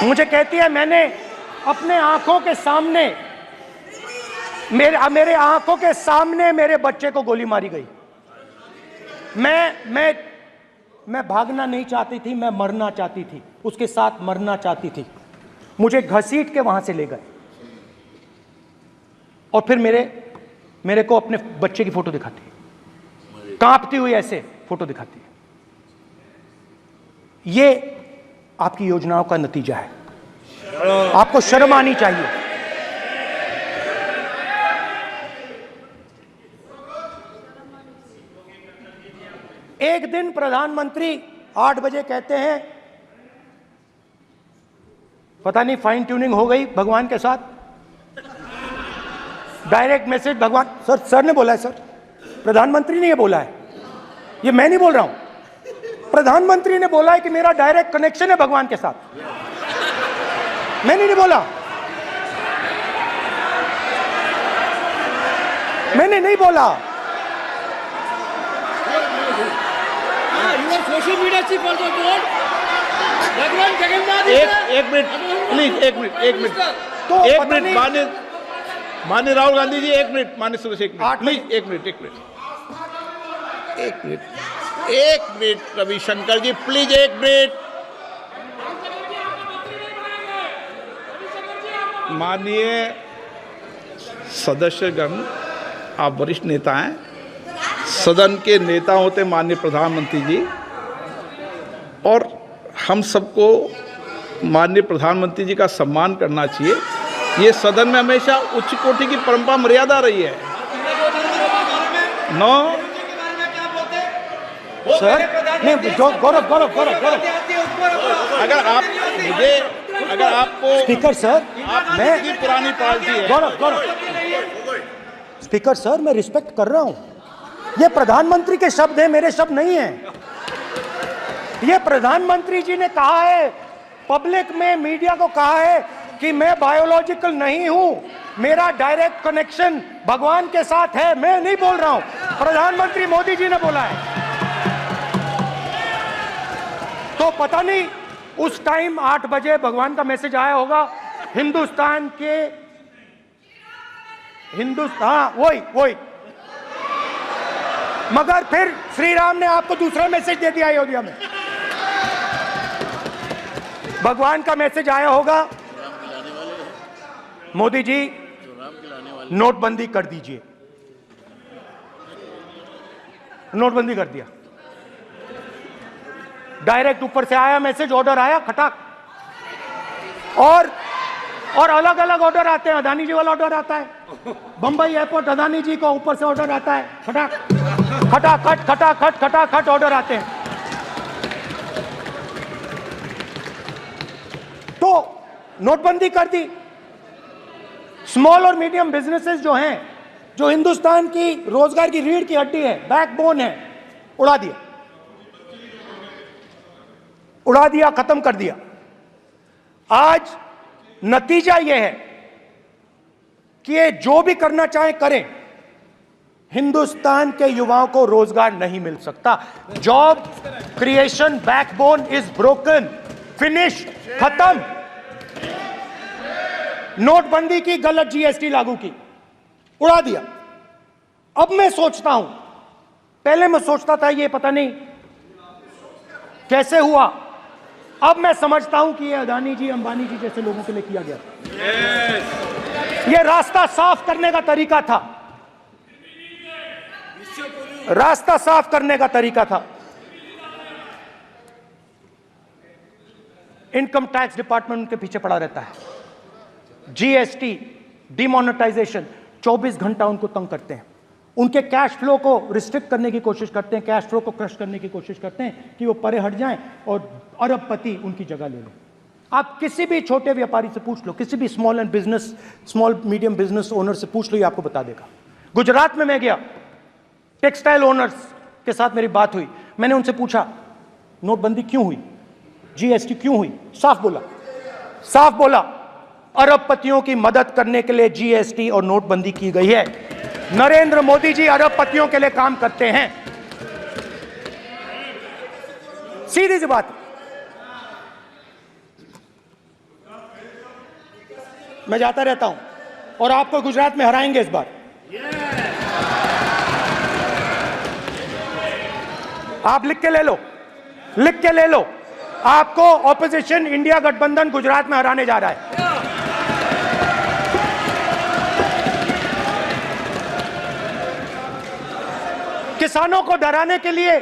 मुझे कहती है मैंने अपने आंखों के सामने, मेरे आंखों के सामने मेरे बच्चे को गोली मारी गई। मैं भागना नहीं चाहती थी, मैं मरना चाहती थी, उसके साथ मरना चाहती थी। मुझे घसीट के वहां से ले गए और फिर मेरे को अपने बच्चे की फोटो दिखाती है, कांपती हुई ऐसे फोटो दिखाती है। ये आपकी योजनाओं का नतीजा है। आपको शर्म आनी चाहिए। एक दिन प्रधानमंत्री 8 बजे कहते हैं, पता नहीं फाइन ट्यूनिंग हो गई भगवान के साथ, डायरेक्ट मैसेज भगवान, सर ने बोला है, सर प्रधानमंत्री ने ये बोला है, ये मैं नहीं बोल रहा हूं, प्रधानमंत्री ने बोला है कि मेरा डायरेक्ट कनेक्शन है भगवान के साथ। मैंने नहीं बोला, मैंने नहीं बोला। Social media chief also told भगवान जगन्नाथ। एक मिनट प्लीज, एक मिनट तो एक मिनट माननीय राहुल गांधी जी, एक मिनट, माननीय सुरेश, एक मिनट प्लीज, एक मिनट रविशंकर जी प्लीज, एक मिनट। माननीय सदस्यगण, आप वरिष्ठ नेता हैं, सदन के नेता होते माननीय प्रधानमंत्री जी, और हम सबको माननीय प्रधानमंत्री जी का सम्मान करना चाहिए। ये सदन में हमेशा उच्च कोटि की परंपरा मर्यादा रही है। नो सर, नहीं, गौरव, अगर आपको स्पीकर सर, मैं पुरानी पार्टी है। गौरव, स्पीकर सर, मैं रिस्पेक्ट कर रहा हूं। ये प्रधानमंत्री के शब्द हैं, मेरे शब्द नहीं हैं। ये प्रधानमंत्री जी ने कहा है, पब्लिक में, मीडिया को कहा है कि मैं बायोलॉजिकल नहीं हूं, मेरा डायरेक्ट कनेक्शन भगवान के साथ है। मैं नहीं बोल रहा हूं, प्रधानमंत्री मोदी जी ने बोला है। तो पता नहीं उस टाइम 8 बजे भगवान का मैसेज आया होगा हिंदुस्तान, वही मगर फिर श्री राम ने आपको दूसरा मैसेज दे दिया अयोध्या में। भगवान का मैसेज आया होगा, मोदी जी नोटबंदी कर दीजिए। नोटबंदी कर दिया, डायरेक्ट ऊपर से आया मैसेज, ऑर्डर आया खटाक। और अलग अलग ऑर्डर आते हैं। अदानी जी वाला ऑर्डर आता है, बंबई एयरपोर्ट अदानी जी को ऊपर से ऑर्डर आता है, खटाखट ऑर्डर आते हैं। तो नोटबंदी कर दी। स्मॉल और मीडियम बिजनेसेस जो हैं, जो हिंदुस्तान की रोजगार की रीढ़ की हड्डी है, बैकबोन है, उड़ा दिया, खत्म कर दिया। आज नतीजा यह है कि ये जो भी करना चाहे करें, हिंदुस्तान के युवाओं को रोजगार नहीं मिल सकता। Job creation backbone is broken, finish, खत्म। नोटबंदी की, गलत जीएसटी लागू की, उड़ा दिया। अब मैं सोचता हूं, पहले मैं सोचता था ये पता नहीं कैसे हुआ, अब मैं समझता हूं कि ये अदानी जी, अंबानी जी जैसे लोगों के लिए किया गया। ये रास्ता साफ करने का तरीका था, रास्ता साफ करने का तरीका था। इनकम टैक्स डिपार्टमेंट उनके पीछे पड़ा रहता है। जीएसटी, डिमोनेटाइजेशन, 24 घंटा उनको तंग करते हैं। उनके कैश फ्लो को रिस्ट्रिक्ट करने की कोशिश करते हैं, कैश फ्लो को क्रश करने की कोशिश करते हैं कि वो परे हट जाएं और अरबपति उनकी जगह ले लें। आप किसी भी छोटे व्यापारी से पूछ लो, किसी भी स्मॉल मीडियम बिजनेस ओनर से पूछ लो, ये आपको बता देगा। गुजरात में मैं गया, टेक्सटाइल ओनर्स के साथ मेरी बात हुई, मैंने उनसे पूछा नोटबंदी क्यों हुई, जीएसटी क्यों हुई? साफ बोला अरबपतियों की मदद करने के लिए जीएसटी और नोटबंदी की गई है। नरेंद्र मोदी जी अरबपतियों के लिए काम करते हैं, सीधी सी बात। मैं जाता रहता हूं और आपको गुजरात में हराएंगे इस बार। आप लिख के ले लो, आपको ऑपोजिशन इंडिया गठबंधन गुजरात में हराने जा रहा है। किसानों को डराने के लिए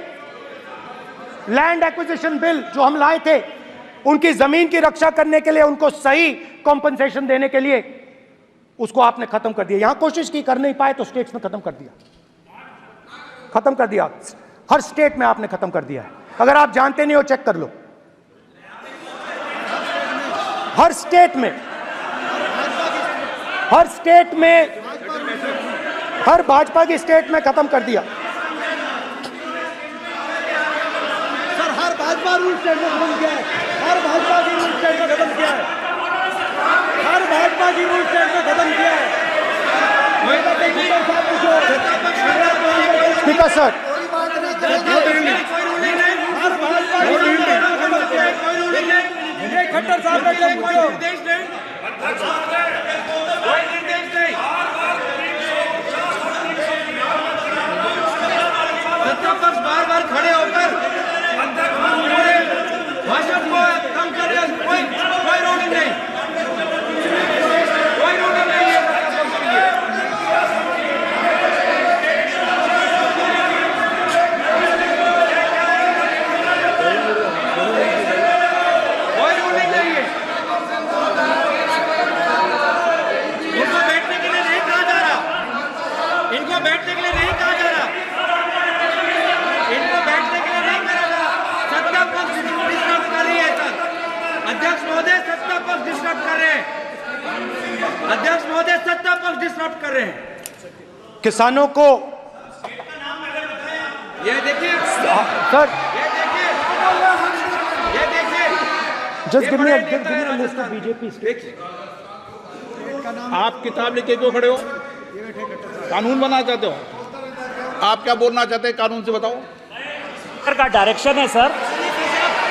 लैंड एक्विजिशन बिल जो हम लाए थे, उनकी जमीन की रक्षा करने के लिए, उनको सही कॉम्पनसेशन देने के लिए, उसको आपने खत्म कर दिया। यहां कोशिश की, कर नहीं पाए तो स्टेट्स में खत्म कर दिया। हर स्टेट में आपने खत्म कर दिया है। अगर आप जानते नहीं हो चेक कर लो, हर स्टेट में हर भाजपा की स्टेट में खत्म कर दिया। सर हर भाजपा रूल स्टेट में खत्म किया है, हर भाजपा की रूल स्टेट में खत्म किया है, हर भाजपा की रूल स्टेट में खत्म किया है। स्पीकर सर, खट्टर साहब का क्या पूछो? सत्तापक्ष बार खड़े होकर भाषण को कम कर रहे, कोई रूलिंग नहीं, कोई रूलिंग नहीं है। बैठने के लिए नहीं कहा जा रहा, इनको बैठने के लिए नहीं कहा जा रहा। सत्ता पक्ष डिस्टर्ब कर रही है सर, अध्यक्ष महोदय सत्ता पक्ष डिस्टर्ब कर रहे हैं, अध्यक्ष महोदय सत्ता पक्ष डिस्टर्ब कर रहे हैं। किसानों को ये देखिए सर, ये देखिए just give me a list of BJP. आप किताब लेके क्यों खड़े हो? कानून बनाना चाहते हो? आप क्या बोलना चाहते हैं, कानून से बताओ। स्पीकर का डायरेक्शन है सर,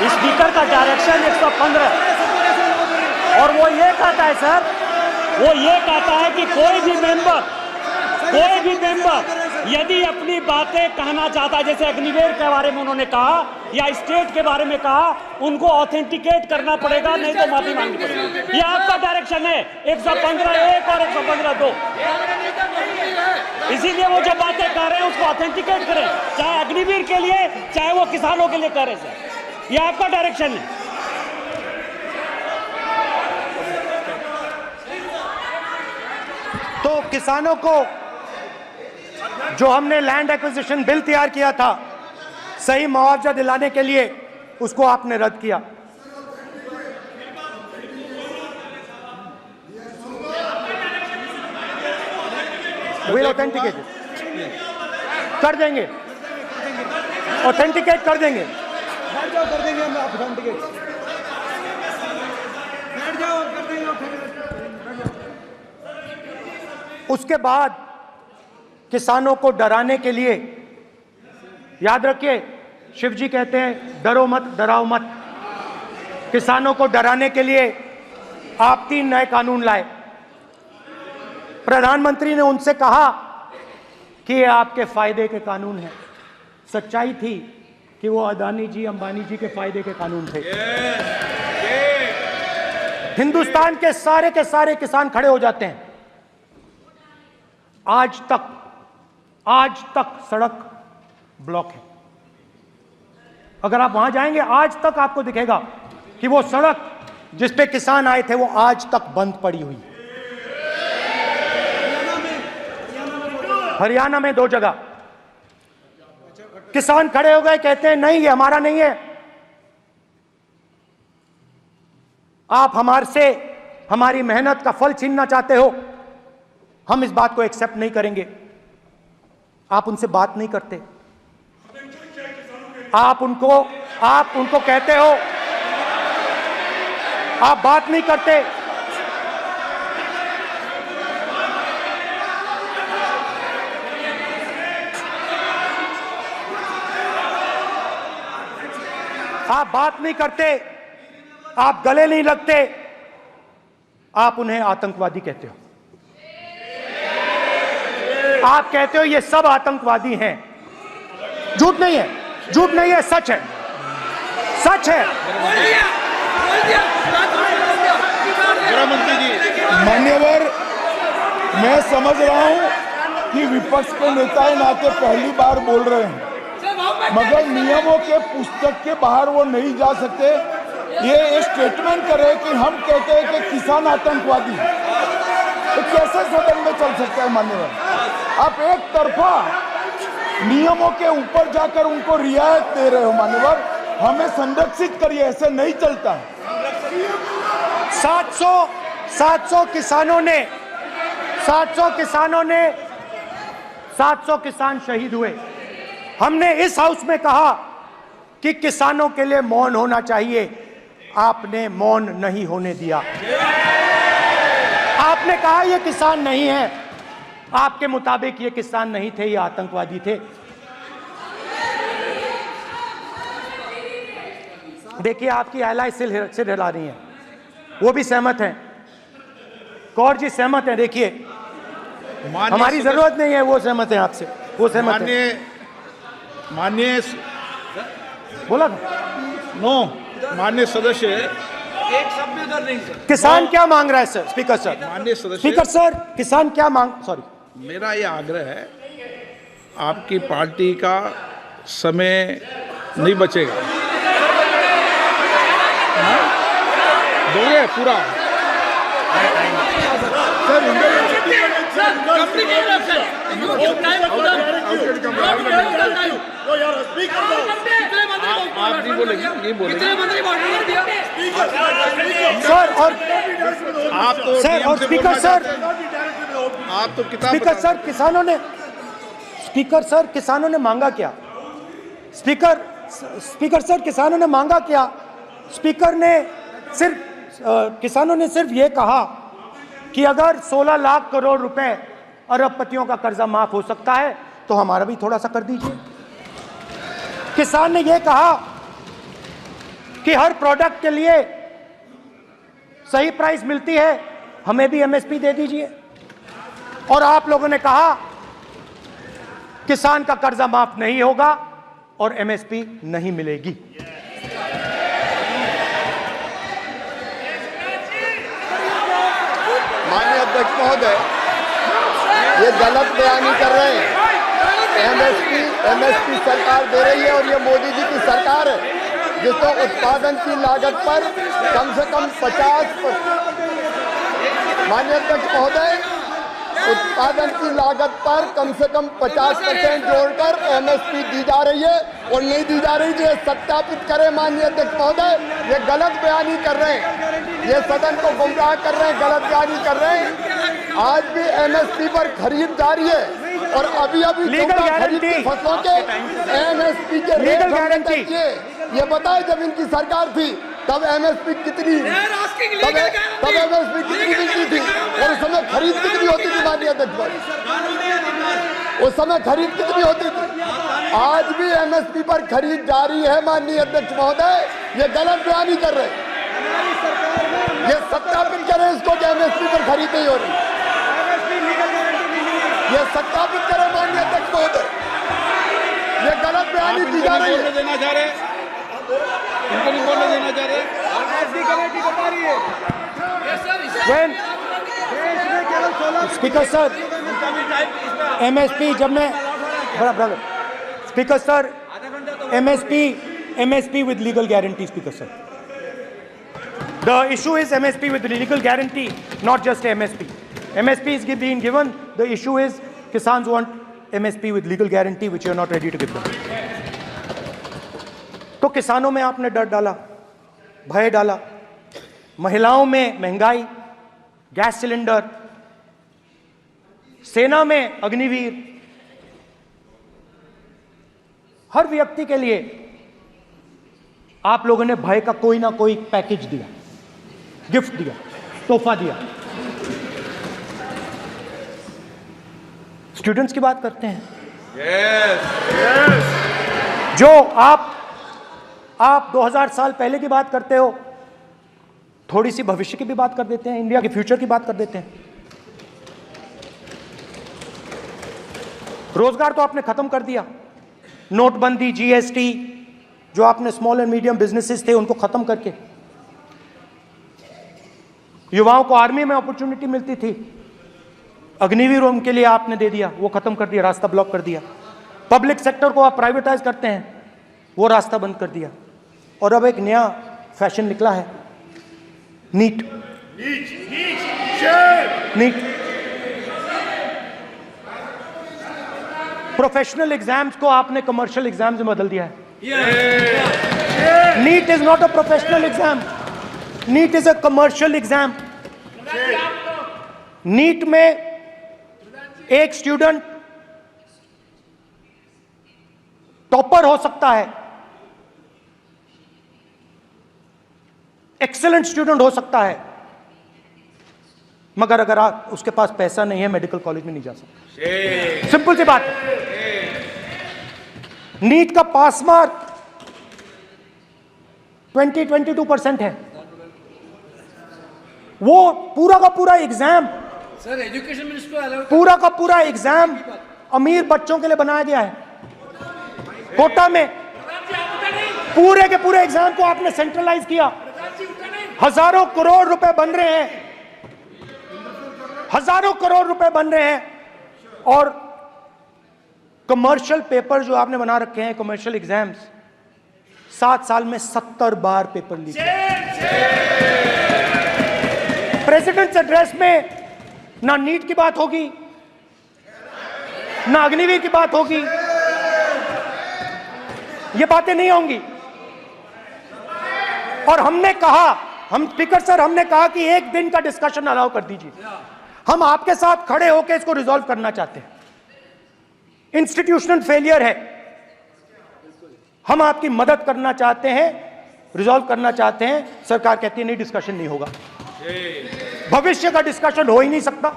स्पीकर का डायरेक्शन 115, और वो ये कहता है सर, वो ये कहता है कि कोई भी मेंबर यदि अपनी बातें कहना चाहता है, जैसे अग्निवीर के बारे में उन्होंने कहा या स्टेट के बारे में कहा, उनको ऑथेंटिकेट करना पड़ेगा, नहीं तो माफी मांगनी पड़ेगी। ये आपका डायरेक्शन है 115(1) और 115(2). इसीलिए वो जो बातें कह रहे हैं उसको ऑथेंटिकेट करें, चाहे अग्निवीर के लिए चाहे वो किसानों के लिए कह रहे सर, ये आपका डायरेक्शन है। तो किसानों को जो हमने लैंड एक्विजिशन बिल तैयार किया था सही मुआवजा दिलाने के लिए, उसको आपने रद्द किया। वे ऑथेंटिकेट कर देंगे, ऑथेंटिकेट कर देंगे, बैठ जाओ, कर देंगे हम ऑथेंटिकेट, बैठ जाओ, कर देंगे ऑथेंटिकेट। उसके बाद किसानों को डराने के लिए, याद रखिए शिव जी कहते हैं डरो मत डराओ मत, किसानों को डराने के लिए आप 3 नए कानून लाए। प्रधानमंत्री ने उनसे कहा कि ये आपके फायदे के कानून हैं। सच्चाई थी कि वो अदानी जी अंबानी जी के फायदे के कानून थे। हिंदुस्तान के सारे किसान खड़े हो जाते हैं। आज तक सड़क ब्लॉक है। अगर आप वहां जाएंगे, आज तक आपको दिखेगा कि वो सड़क जिस पे किसान आए थे वो आज तक बंद पड़ी हुई। हरियाणा में 2 जगह किसान खड़े हो गए, कहते हैं नहीं ये हमारा नहीं है। आप हमारे से हमारी मेहनत का फल छीनना चाहते हो, हम इस बात को एक्सेप्ट नहीं करेंगे। आप उनसे बात नहीं करते, आप उनको कहते हो, आप बात नहीं करते। आप बात नहीं करते, आप गले नहीं लगते, आप उन्हें आतंकवादी कहते हो। आप कहते हो ये सब आतंकवादी हैं। झूठ नहीं है, झूठ नहीं है, सच है, सच है। मान्यवर, मैं समझ रहा हूं कि विपक्ष के नेता नाते पहली बार बोल रहे हैं, मगर नियमों के पुस्तक के बाहर वो नहीं जा सकते। ये स्टेटमेंट करे कि हम कहते हैं कि किसान आतंकवादी, तो कैसे सदन में चल सकता है मान्यवर? आप एक तरफा नियमों के ऊपर जाकर उनको रियायत दे रहे हो मान्यवर। हमें संरक्षित करिए, ऐसे नहीं चलता है। 700 किसान शहीद हुए। हमने इस हाउस में कहा कि किसानों के लिए मौन होना चाहिए, आपने मौन नहीं होने दिया। आपने कहा ये किसान नहीं है, आपके मुताबिक ये किसान नहीं थे, ये आतंकवादी थे। देखिए आपकी एलाय सिर हिला रही हैं, वो भी सहमत हैं, कौर जी सहमत हैं। देखिए हमारी जरूरत नहीं है, वो सहमत हैं आपसे, वो सहमत हैं। माननीय बोला नो माननीय सदस्य, एक शब्द उधर नहीं सर। किसान क्या मांग रहा है सर? स्पीकर सर, माननीय सदस्य, स्पीकर सर, किसान क्या मांग, सॉरी, मेरा ये आग्रह है, आपकी पार्टी का समय नहीं बचेगा। दोगे पूरा? आप नहीं बोलेंगे, ये बोलेंगे सर। और आप तो सर और स्पीकर सर, आप तो किताब स्पीकर सर, किसानों ने मांगा क्या? स्पीकर सर, किसानों ने मांगा क्या? किसानों ने सिर्फ ये कहा कि अगर 16 लाख करोड़ रुपए अरबपतियों का कर्जा माफ हो सकता है तो हमारा भी थोड़ा सा कर दीजिए। किसान ने यह कहा कि हर प्रोडक्ट के लिए सही प्राइस मिलती है, हमें भी एमएसपी दे दीजिए। और आप लोगों ने कहा किसान का कर्जा माफ नहीं होगा और एमएसपी नहीं मिलेगी। माननीय अध्यक्ष महोदय, ये गलत बयानी कर रहे हैं। एमएसपी सरकार दे रही है और ये मोदी जी की सरकार है जिसको उत्पादन की लागत पर कम से कम 50%, माननीय अध्यक्ष महोदय, उत्पादन की लागत पर कम से कम 50% जोड़कर एमएसपी दी जा रही है और नहीं दी जा रही। ये सत्यापित करें माननीय अध्यक्ष महोदय, ये गलत बयानी कर रहे हैं, ये सदन को गुमराह कर रहे हैं, गलत बयानी कर रहे हैं। आज भी एमएसपी पर खरीद जारी है और अभी खरीद की फसलों के एमएसपी के लीगल गारंटी, ये बताए जब इनकी सरकार थी तब एमएसपी कितनी, तब एमएसपी कितनी मिलती थी और उस समय खरीद कितनी होती थी माननीय अध्यक्ष? उस समय खरीद कितनी होती थी? आज भी एमएसपी पर खरीद जारी है माननीय अध्यक्ष महोदय, ये गलत बयानी कर रहे हैं। ये सत्यापित करें इसको कि एमएसपी पर खरीद नहीं हो रही, ये सत्यापित करें माननीय अध्यक्ष महोदय, ये गलत बयानी की जा रही है। देना चाह रहे, इनको नहीं बोलने देना चाह रहे। स्पीकर सर, एमएसपी जब मैं brother speaker sir, MSP with legal guarantee, Speaker sir. The issue is MSP with legal guarantee, not just MSP. MSP is being given. The issue is Kisans want MSP with legal guarantee which you are not ready to give them. तो किसानों में आपने डर डाला, भय डाला, महिलाओं में महंगाई, गैस सिलेंडर, सेना में अग्निवीर, हर व्यक्ति के लिए आप लोगों ने भय का कोई ना कोई पैकेज दिया, गिफ्ट दिया, तोहफा दिया। स्टूडेंट्स की बात करते हैं। जो आप 2000 साल पहले की बात करते हो, थोड़ी सी भविष्य की भी बात कर देते हैं, इंडिया के फ्यूचर की बात कर देते हैं। रोजगार तो आपने खत्म कर दिया, नोटबंदी, GST, जो आपने स्मॉल एंड मीडियम बिजनेसेस थे उनको खत्म करके, युवाओं को आर्मी में अपॉर्चुनिटी मिलती थी, अग्निवीर उनके लिए आपने दे दिया, वो खत्म कर दिया, रास्ता ब्लॉक कर दिया। पब्लिक सेक्टर को आप प्राइवेटाइज करते हैं, वो रास्ता बंद कर दिया। और अब एक नया फैशन निकला है, नीट। प्रोफेशनल एग्जाम्स को आपने कमर्शियल एग्जाम्स में बदल दिया है। NEET is not a professional exam, NEET is a commercial exam. NEET में एक स्टूडेंट टॉपर हो सकता है, एक्सीलेंट स्टूडेंट हो सकता है, मगर अगर उसके पास पैसा नहीं है, मेडिकल कॉलेज में नहीं जा सकता। सिंपल सी बात है। नीट का पास मार्क 22% है। वो पूरा का पूरा एग्जाम, सर एजुकेशन मिनिस्टर पूरा का पूरा एग्जाम अमीर बच्चों के लिए बनाया गया है। कोटा में पूरे के पूरे एग्जाम को आपने सेंट्रलाइज किया। हजारों करोड़ रुपए बन रहे हैं, हजारों करोड़ रुपए बन रहे हैं। और कमर्शियल पेपर जो आपने बना रखे हैं, कमर्शियल एग्जाम्स, 7 साल में 70 बार पेपर लीक। प्रेसिडेंट्स एड्रेस में ना नीट की बात होगी, ना अग्निवीर की बात होगी, ये बातें नहीं होंगी। और हमने कहा, हम स्पीकर सर, हमने कहा कि एक दिन का डिस्कशन अलाउ कर दीजिए। हम आपके साथ खड़े होकर इसको रिजॉल्व करना चाहते हैं। इंस्टीट्यूशनल फेलियर है, हम आपकी मदद करना चाहते हैं, रिजॉल्व करना चाहते हैं। सरकार कहती है नहीं, डिस्कशन नहीं होगा, भविष्य का डिस्कशन हो ही नहीं सकता।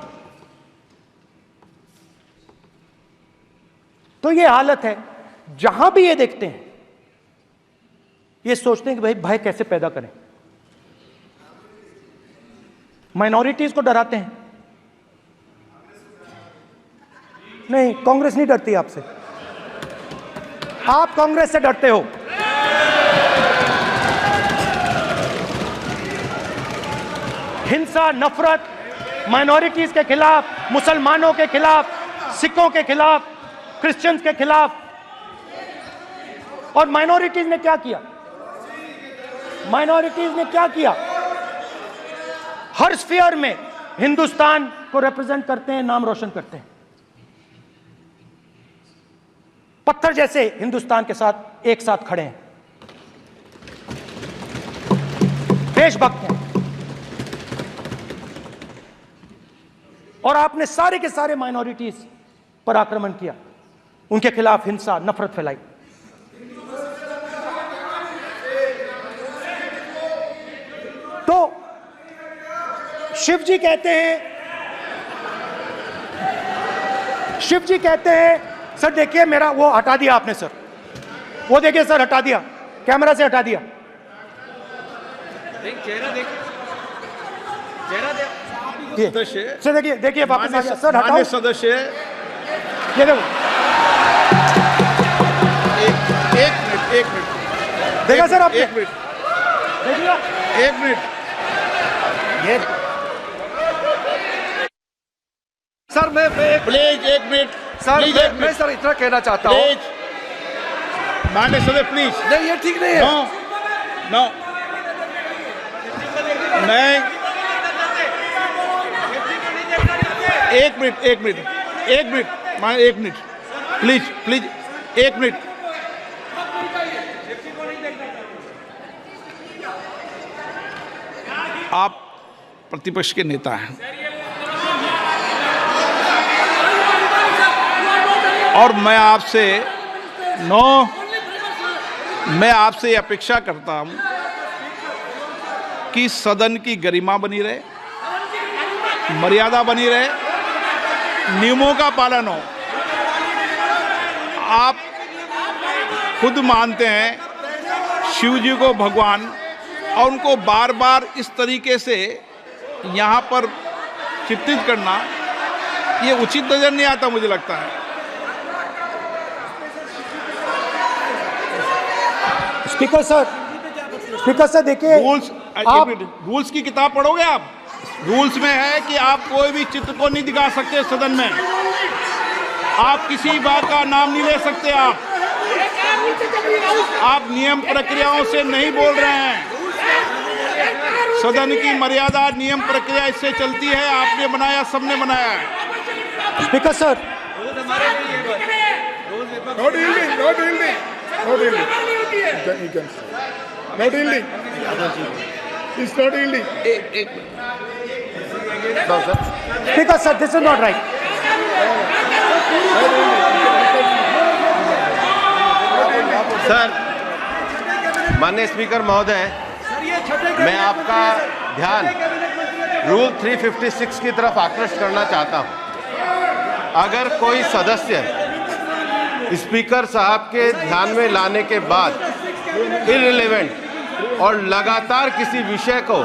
तो ये हालत है। जहां भी ये देखते हैं, ये सोचते हैं कि भाई भय कैसे पैदा करें, माइनॉरिटीज को डराते हैं। नहीं, कांग्रेस नहीं डरती आपसे, आप कांग्रेस से डरते हो। हिंसा, नफरत, माइनॉरिटीज के खिलाफ, मुसलमानों के खिलाफ, सिखों के खिलाफ, क्रिश्चियंस के खिलाफ। और माइनॉरिटीज ने क्या किया? माइनॉरिटीज ने क्या किया? हर स्फीयर में हिंदुस्तान को रिप्रेजेंट करते हैं, नाम रोशन करते हैं। पत्थर जैसे हिंदुस्तान के साथ एक साथ खड़े हैं, देशभक्त हैं। और आपने सारे के सारे माइनॉरिटीज पर आक्रमण किया, उनके खिलाफ हिंसा, नफरत फैलाई। तो शिव जी कहते हैं, सर देखिए मेरा वो हटा दिया आपने सर, वो देखिए सर हटा दिया, कैमरा से हटा दिया। चेहरा देखिए, चेहरा सदस्य सर देखिए वापस आ गया सर, हटाओ सदस्य। ये देखो, एक मिनट देखा सर आपने? एक मिनट देखिए, एक मिनट। ये सर मैं प्लीज एक मिनट सर, प्लीज, एक मैं मिनट सर इतना कहना चाहता हूँ। प्लीज, माननीय सदस्य प्लीज। नहीं, ये ठीक नहीं है। नो, मैं एक मिनट मान एक मिनट प्लीज प्लीज, एक मिनट। आप प्रतिपक्ष के नेता हैं और मैं आपसे अपेक्षा करता हूं कि सदन की गरिमा बनी रहे, मर्यादा बनी रहे, नियमों का पालन हो। आप खुद मानते हैं शिव जी को भगवान, और उनको बार बार इस तरीके से यहाँ पर चित्रित करना ये उचित नजर नहीं आता, मुझे लगता है। स्पीकर सर देखिए, रूल्स की किताब पढ़ोगे आप? रूल्स में है कि आप कोई भी चित्र को नहीं दिखा सकते सदन में, आप किसी बात का नाम नहीं ले सकते। आप नियम प्रक्रियाओं से नहीं बोल रहे हैं। सदन की मर्यादा, नियम प्रक्रिया इससे चलती है। आपने बनाया, सबने बनाया है। Speaker sir, Not yielding. It's not yielding. Speaker sir, this is not right. Sir, माननीय स्पीकर महोदय, मैं आपका ध्यान रूल 356 की तरफ आकृष्ट करना चाहता हूं। अगर कोई सदस्य स्पीकर साहब के ध्यान में लाने के बाद इररिलेवेंट और लगातार किसी विषय को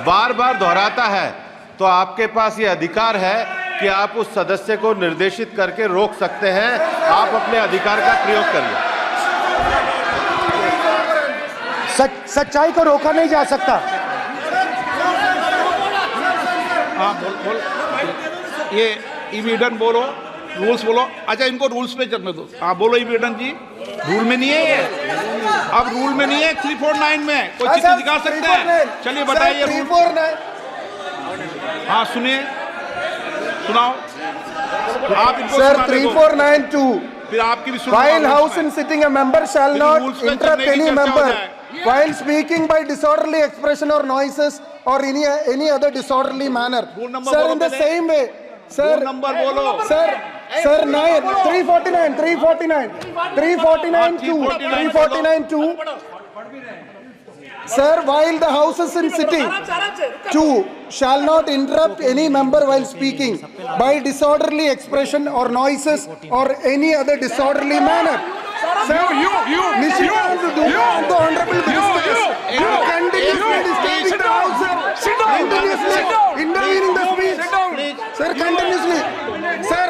बार बार दोहराता है, तो आपके पास ये अधिकार है कि आप उस सदस्य को निर्देशित करके रोक सकते हैं। आप अपने अधिकार का प्रयोग करिए। सच्चाई को रोका नहीं जा सकता। हाँ, बोल। ये इविडेंट बोलो, रूल्स बोलो। अच्छा, इनको रूल्स पे चलने दो। हाँ, बोलो इविडेंट जी। रूल में नहीं है ये, अब रूल में नहीं है। 349 में कोई चित्र दिखा सकता है? चलिए बताइए रूल। हाँ, सुनिए, सुनाओ आप इनको। सर 3492, फिर आपकी भी सुनो। While house in sitting, a member shall not interrupt any member while speaking by disorderly expression or noises or any other disorderly manner. Sir, in the same way, sir, number बोलो। Sir, 349 Sir, while the house is in sitting, 2 shall not interrupt any member while speaking by disorderly expression or noises or any other disorderly manner. Sir, the honorable ministers, you continuously disturbing the house, sir. Continuously intervening the speech. Sir, continuously. Sir,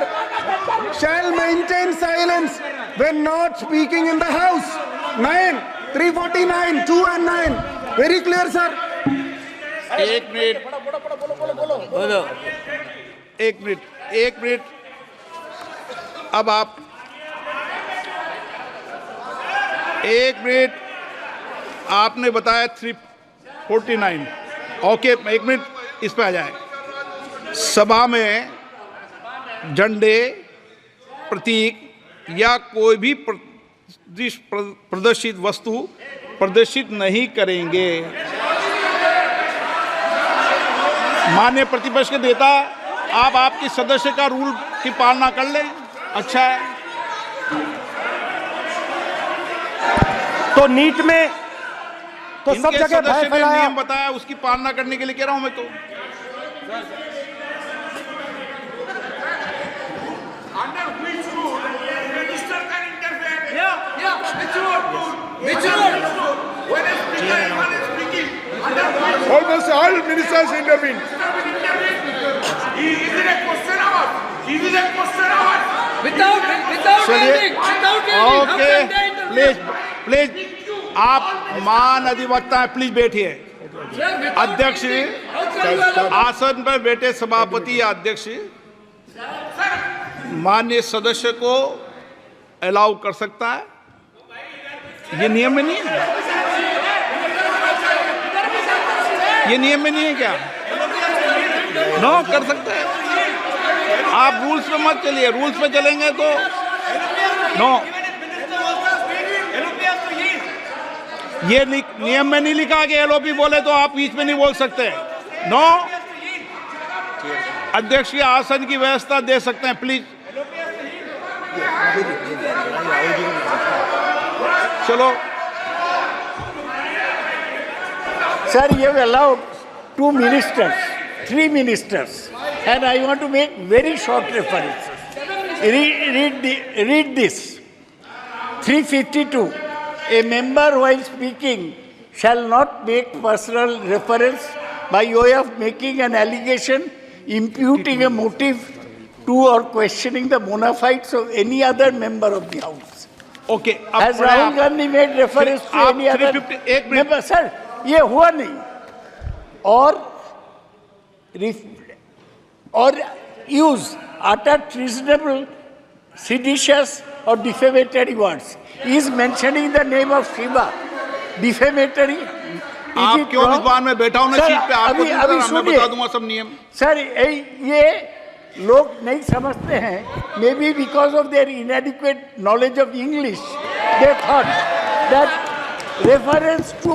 shall maintain silence when not speaking in the house. 349, 2 and 9. Very clear, sir. एक minute. अब आप एक minute, आपने बताया 349। Okay, एक minute इस पे आ जाए। सभा में झंडे, प्रतीक या कोई भी प्रदर्शित वस्तु प्रदर्शित नहीं करेंगे। माननीय प्रतिपक्ष के नेता, आप आपकी सदस्य का रूल की पालना कर लें, अच्छा है। तो नीट में तो सब जगह भय फैलाया। नियम बताया, उसकी पालना करने के लिए कह रहा हूं मैं तो। Almost all ministers intervened. Okay, please आप मान अधिवक्ता हैं, प्लीज बैठिए। अध्यक्ष, आसन पर बैठे सभापति या अध्यक्ष माननीय सदस्य को अलाउ कर सकता है। ये नियम में नहीं है, ये नियम में नहीं है क्या? नो, कर सकते हैं आप। रूल्स पे मत चलिए, रूल्स पे चलेंगे तो नो, ये नियम में नहीं लिखा कि एलओपी बोले तो आप बीच में नहीं बोल सकते। नो, अध्यक्ष के आसन की व्यवस्था दे सकते हैं, प्लीज। चलो Sir, you have allowed 2 ministers, 3 ministers, and I want to make very short references. Read this. 352. A member while speaking shall not make personal reference by way of making an allegation, imputing a motive to or questioning the bona fides of any other member of the House. Okay, Has Rahul Gandhi made reference to any other 351 member? Sir, ये हुआ नहीं। or use utter treasonable, seditious or defamatory words. He is mentioning the name of Shiva. Defamatory. आप क्यों विद्वान में बैठा हूं ना सीट पे, आपको मैं बता दूंगा सब नियम। सर, ये लोग नहीं समझते हैं, may be because of their इनएडिक्वेट knowledge of English, they thought that reference to,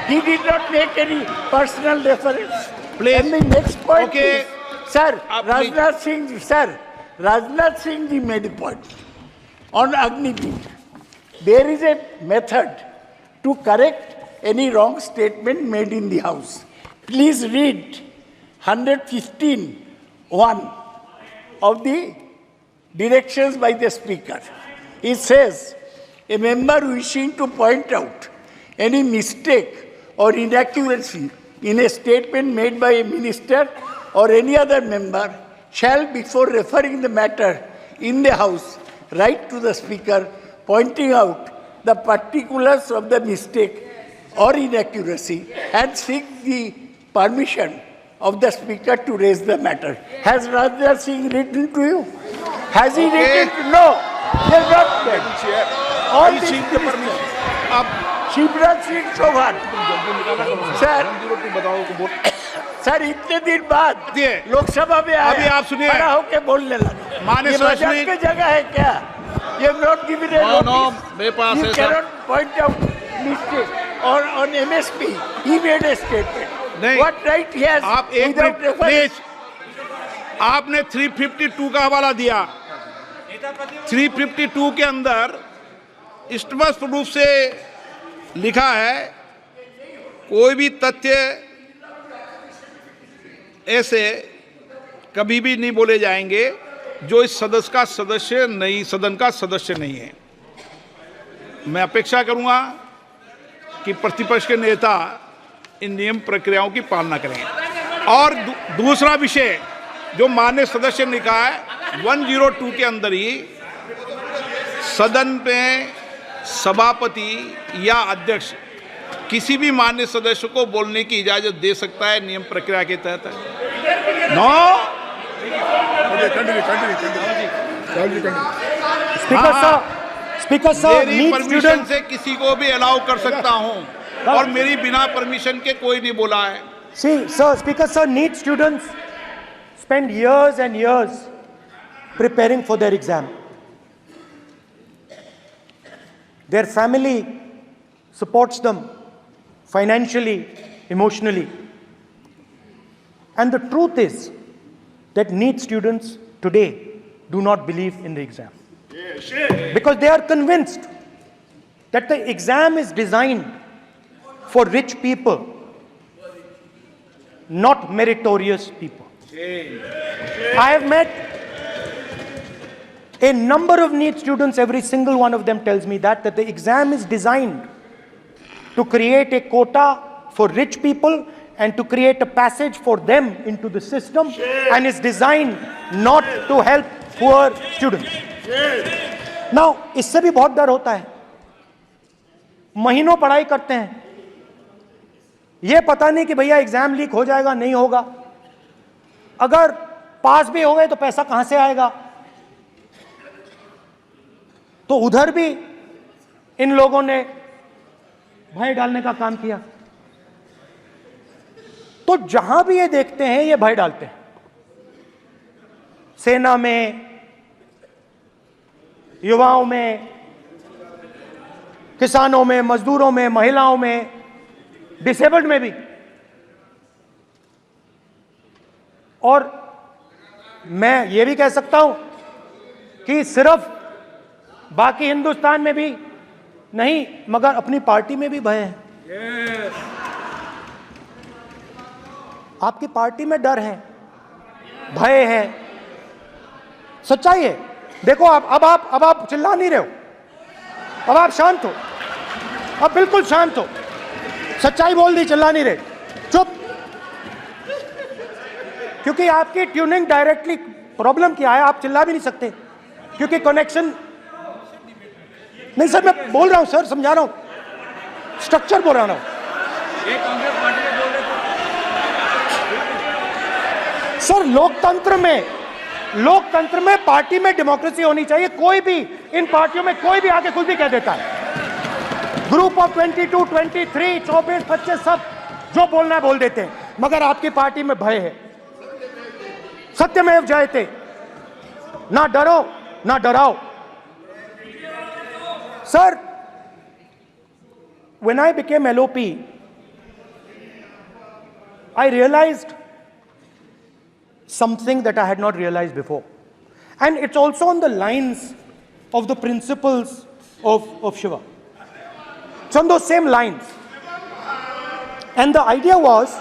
he did not make any personal reference. Please. And the next point Okay. is, sir, Rajnath Singh ji made a point on Agniveer. There is a method to correct any wrong statement made in the House. Please read 115(1) of the directions by the Speaker. It says, a member wishing to point out any mistake or inaccuracy in a statement made by a minister or any other member shall, before referring the matter in the House, write to the Speaker, pointing out the particulars of the mistake or inaccuracy and seek the permission of the Speaker to raise the matter. Has Rajnath Singh written to you? Has he written? No. He has not written. All these ministers. Shivraj Singh Chouhan sir इतने दिन बाद लोकसभा में अभी आप सुनिए, खड़ा होके बोलने लगा। माननीय मजाक की जगह है क्या? ये नॉट गिवन ए नोटिस, मेरे पास यू है कैनॉट पॉइंट आउट मिस्टेक और on MSP he made a statement. What right he has? आप एक मिनट प्लीज, आपने 352 का हवाला दिया। 352 के अंदर स्पष्ट रूप से लिखा है, कोई भी तथ्य ऐसे कभी भी नहीं बोले जाएंगे जो इस सदस्य का सदस्य नहीं, सदन का सदस्य नहीं है। मैं अपेक्षा करूंगा कि प्रतिपक्ष के नेता इन नियम प्रक्रियाओं की पालना करें। और दूसरा विषय जो माननीय सदस्य ने कहा है 102 के अंदर ही सदन पे सभापति या अध्यक्ष किसी भी माननीय सदस्य को बोलने की इजाजत दे सकता है नियम प्रक्रिया के तहत। नो, स्पीकर साहब, मेरी परमिशन से किसी को भी अलाउ कर सकता हूं और मेरी बिना परमिशन के कोई नहीं बोला है। See, sir, Speaker sir, NEET students spend years and years preparing for their exam. Their family supports them financially, emotionally. And the truth is that NEET students today do not believe in the exam. Because they are convinced that the exam is designed for rich people, not meritorious people. I have met a number of NEET students, every single one of them tells me that the exam is designed to create a quota for rich people and to create a passage for them into the system, and is designed not to help poor students. Now, इससे भी बहुत डर होता है। महीनों पढ़ाई करते हैं, ये पता नहीं कि भैया एग्जाम लीक हो जाएगा, नहीं होगा। अगर पास भी हो गए तो पैसा कहां से आएगा? तो उधर भी इन लोगों ने भय डालने का काम किया। तो जहां भी ये देखते हैं ये भय डालते हैं। सेना में, युवाओं में, किसानों में, मजदूरों में, महिलाओं में, डिसेबल्ड में भी। और मैं ये भी कह सकता हूं कि सिर्फ बाकी हिंदुस्तान में भी नहीं, मगर अपनी पार्टी में भी भय है। आपकी पार्टी में डर है, भय है, सच्चाई है। देखो अब आप चिल्ला नहीं रहे हो, अब आप शांत हो, अब बिल्कुल शांत हो, सच्चाई बोल दी, चिल्ला नहीं रहे, चुप। क्योंकि आपकी ट्यूनिंग डायरेक्टली प्रॉब्लम क्या है, आप चिल्ला भी नहीं सकते क्योंकि कनेक्शन नहीं। सर मैं बोल रहा हूं सर, समझा रहा हूं, स्ट्रक्चर बोल रहा हूं। सर लोकतंत्र में पार्टी में डेमोक्रेसी होनी चाहिए। कोई भी इन पार्टियों में कोई भी आके कुछ भी कह देता है। ग्रुप ऑफ 22, 23, 24, 25 सब जो बोलना है बोल देते हैं, मगर आपकी पार्टी में भय है। सत्यमेव जयते, ना डरो ना डराओ। Sir, when I became LOP, I realized something that I had not realized before. And it's also on the lines of the principles of Shiva. It's on those same lines. And the idea was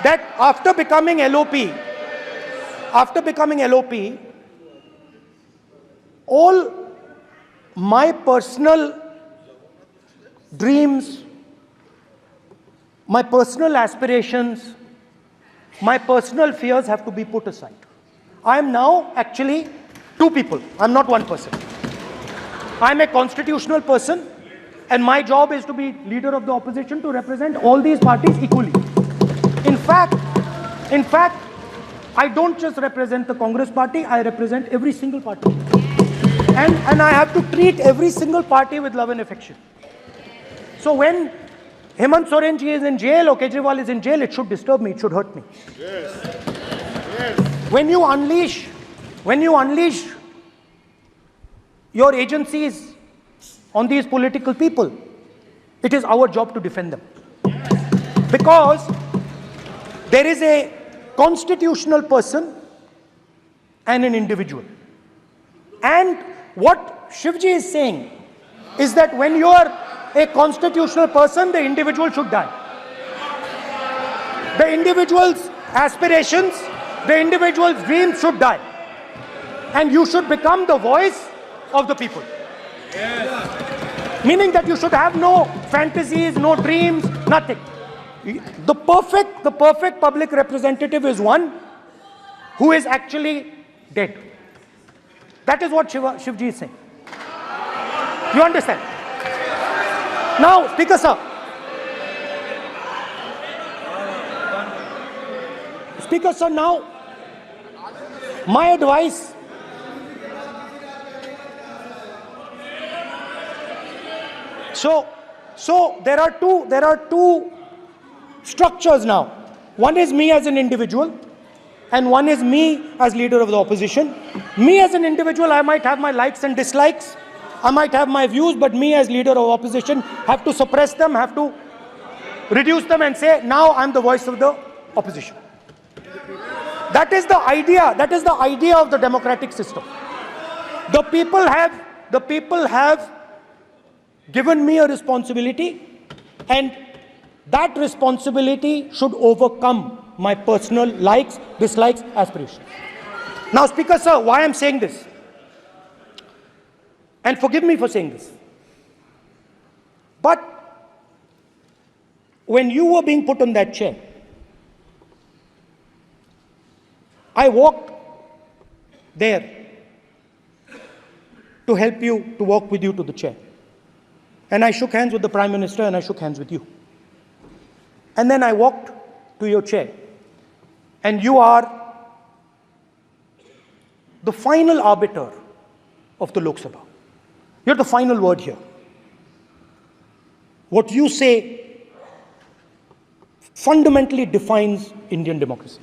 that after becoming LOP, all my personal dreams, my personal aspirations, my personal fears have to be put aside. I am now actually two people. I'm not one person. I'm a constitutional person, and my job is to be leader of the opposition, to represent all these parties equally. In fact, I don't just represent the Congress party, I represent every single party. And I have to treat every single party with love and affection. So when Hemant Soren ji is in jail or Kejriwal is in jail, it should disturb me, it should hurt me. Yes. When you unleash your agencies on these political people, it is our job to defend them. Because there is a constitutional person and an individual. And what Shivji is saying is that when you are a constitutional person, the individual should die. The individual's aspirations, the individual's dreams should die. And you should become the voice of the people. Yes. Meaning that you should have no fantasies, no dreams, nothing. The perfect public representative is one who is actually dead. That is what Shivji is saying. You understand? Now, Speaker sir. Speaker sir, now, my advice. So there are two structures now. One is me as an individual, and one is me as leader of the opposition. Me as an individual, I might have my likes and dislikes. I might have my views, but me as leader of opposition have to suppress them, have to reduce them and say, now I'm the voice of the opposition. That is the idea. That is the idea of the democratic system. The people have given me a responsibility, and that responsibility should overcome my personal likes, dislikes, aspirations. Now, Speaker sir, why I'm saying this? And forgive me for saying this. But when you were being put on that chair, I walked there to help you, to walk with you to the chair. And I shook hands with the Prime Minister and I shook hands with you. And then I walked to your chair. And you are the final arbiter of the Lok Sabha. You're the final word here. What you say fundamentally defines Indian democracy.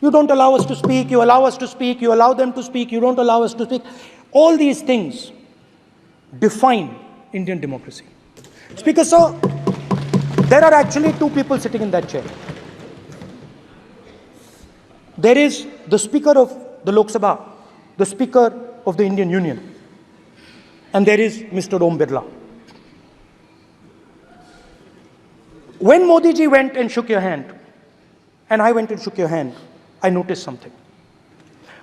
You don't allow us to speak, you allow us to speak, you allow them to speak, you don't allow us to speak. All these things define Indian democracy. Speaker, sir, there are actually two people sitting in that chair. There is the Speaker of the Lok Sabha, the Speaker of the Indian Union, and there is Mr. Om Birla. When Modi ji went and shook your hand, and I went and shook your hand, I noticed something.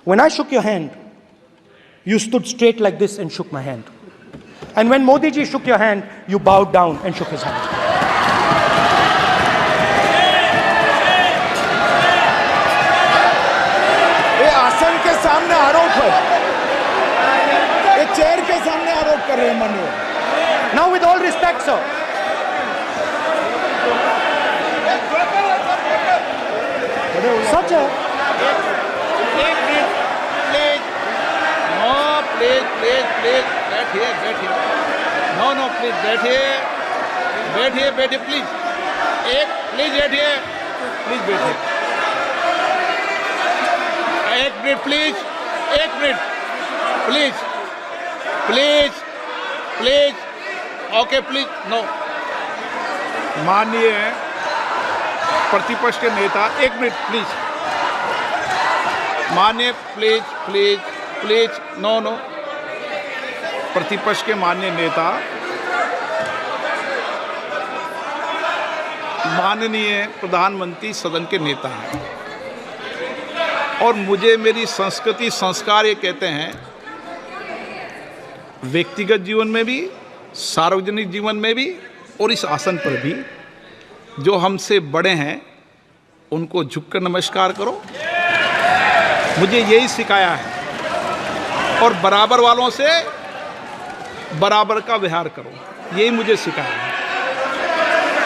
When I shook your hand, you stood straight like this and shook my hand. And when Modi ji shook your hand, you bowed down and shook his hand. ये आसन के सामने आरोप है, ये chair के सामने आरोप कर रहे हैं माननीय। Now with all respect, sir. Such a... please बैठिए नो प्लीज बैठिए प्लीज बैठिए एक minute please okay please no. माननीय प्रतिपक्ष के नेता एक मिनट प्लीज, माननीय प्लीज नो। प्रतिपक्ष के माननीय नेता, माननीय प्रधानमंत्री सदन के नेता हैं और मुझे मेरी संस्कृति संस्कार ये कहते हैं, व्यक्तिगत जीवन में भी, सार्वजनिक जीवन में भी और इस आसन पर भी, जो हमसे बड़े हैं उनको झुककर नमस्कार करो। मुझे यही सिखाया है और बराबर वालों से बराबर का व्यवहार करो, यही मुझे सिखाया है।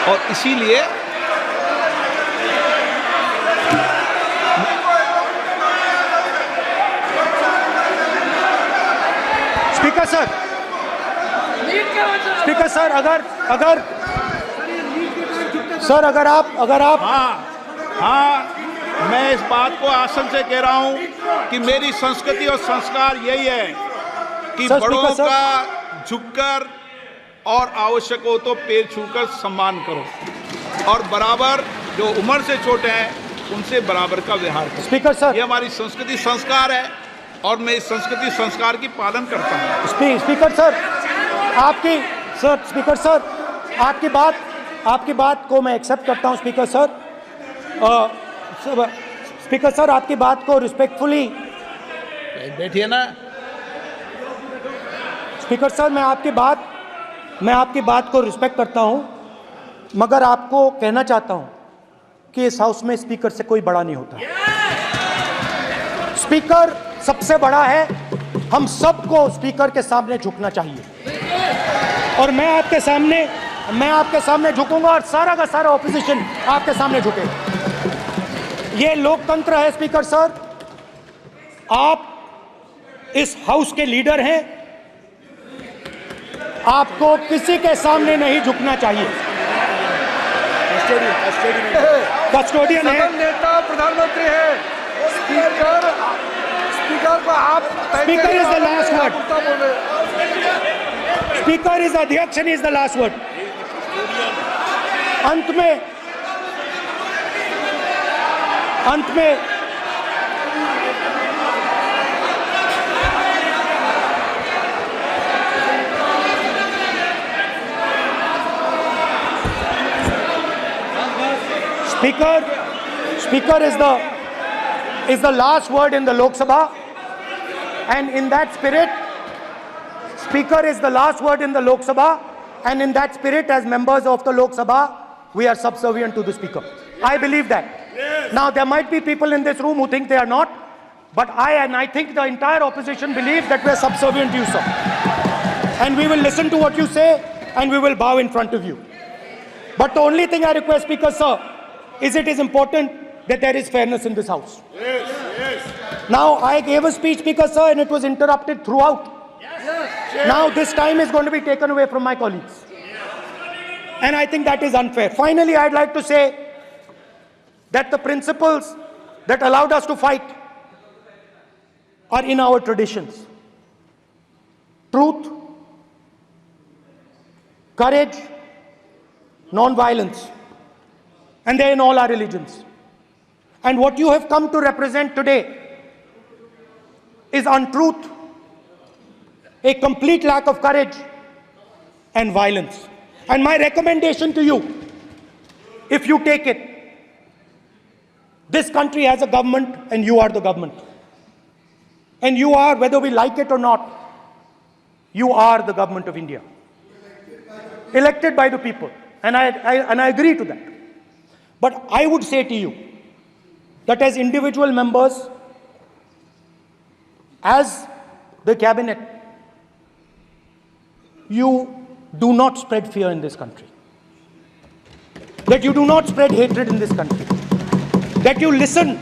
और इसीलिए स्पीकर सर अगर आप हाँ, मैं इस बात को आसन से कह रहा हूं कि मेरी संस्कृति और संस्कार यही है कि बड़ों का झुककर और आवश्यक हो तो पैर छूकर सम्मान करो और बराबर जो उम्र से छोटे हैं उनसे बराबर का व्यवहार करो। स्पीकर सर, ये हमारी संस्कृति संस्कार है और मैं इस संस्कृति संस्कार की पालन करता हूँ। आपकी बात को मैं एक्सेप्ट करता हूँ। स्पीकर सर आपकी बात को रिस्पेक्टफुली बैठिए ना। स्पीकर सर मैं आपकी बात को रिस्पेक्ट करता हूँ, मगर आपको कहना चाहता हूँ कि इस हाउस में स्पीकर से कोई बड़ा नहीं होता। स्पीकर सबसे बड़ा है, हम सबको स्पीकर के सामने झुकना चाहिए और मैं आपके सामने झुकूंगा और सारा का सारा ऑपोजिशन आपके सामने झुके। ये लोकतंत्र है स्पीकर सर, आप इस हाउस के लीडर हैं, आपको किसी के सामने नहीं झुकना चाहिए। कस्टोडियन है, नेता प्रधानमंत्री है, स्पीकर को आप speaker is the last word, speaker is अध्यक्ष and is the last word. अंत में Speaker is the last word in the Lok Sabha, and in that spirit, Speaker is the last word in the Lok Sabha, and in that spirit, as members of the Lok Sabha, we are subservient to the Speaker. I believe that. Yes. Now, there might be people in this room who think they are not, but I think the entire opposition believes that we are subservient to you, sir. And we will listen to what you say, and we will bow in front of you. But the only thing I request, Speaker, sir, is it is important that there is fairness in this house. Yes, yes. Now, I gave a speech, Speaker, sir, and it was interrupted throughout. Yes. Now, this time is going to be taken away from my colleagues. And I think that is unfair. Finally, I'd like to say that the principles that allowed us to fight are in our traditions. truth, courage, non-violence. And they're in all our religions. And what you have come to represent today is untruth, a complete lack of courage, and violence. And my recommendation to you, if you take it, this country has a government and you are the government. And you are, whether we like it or not, you are the government of India. Elected by the people. And I agree to that. But I would say to you that as individual members, as the cabinet, you do not spread fear in this country. That you do not spread hatred in this country. That you listen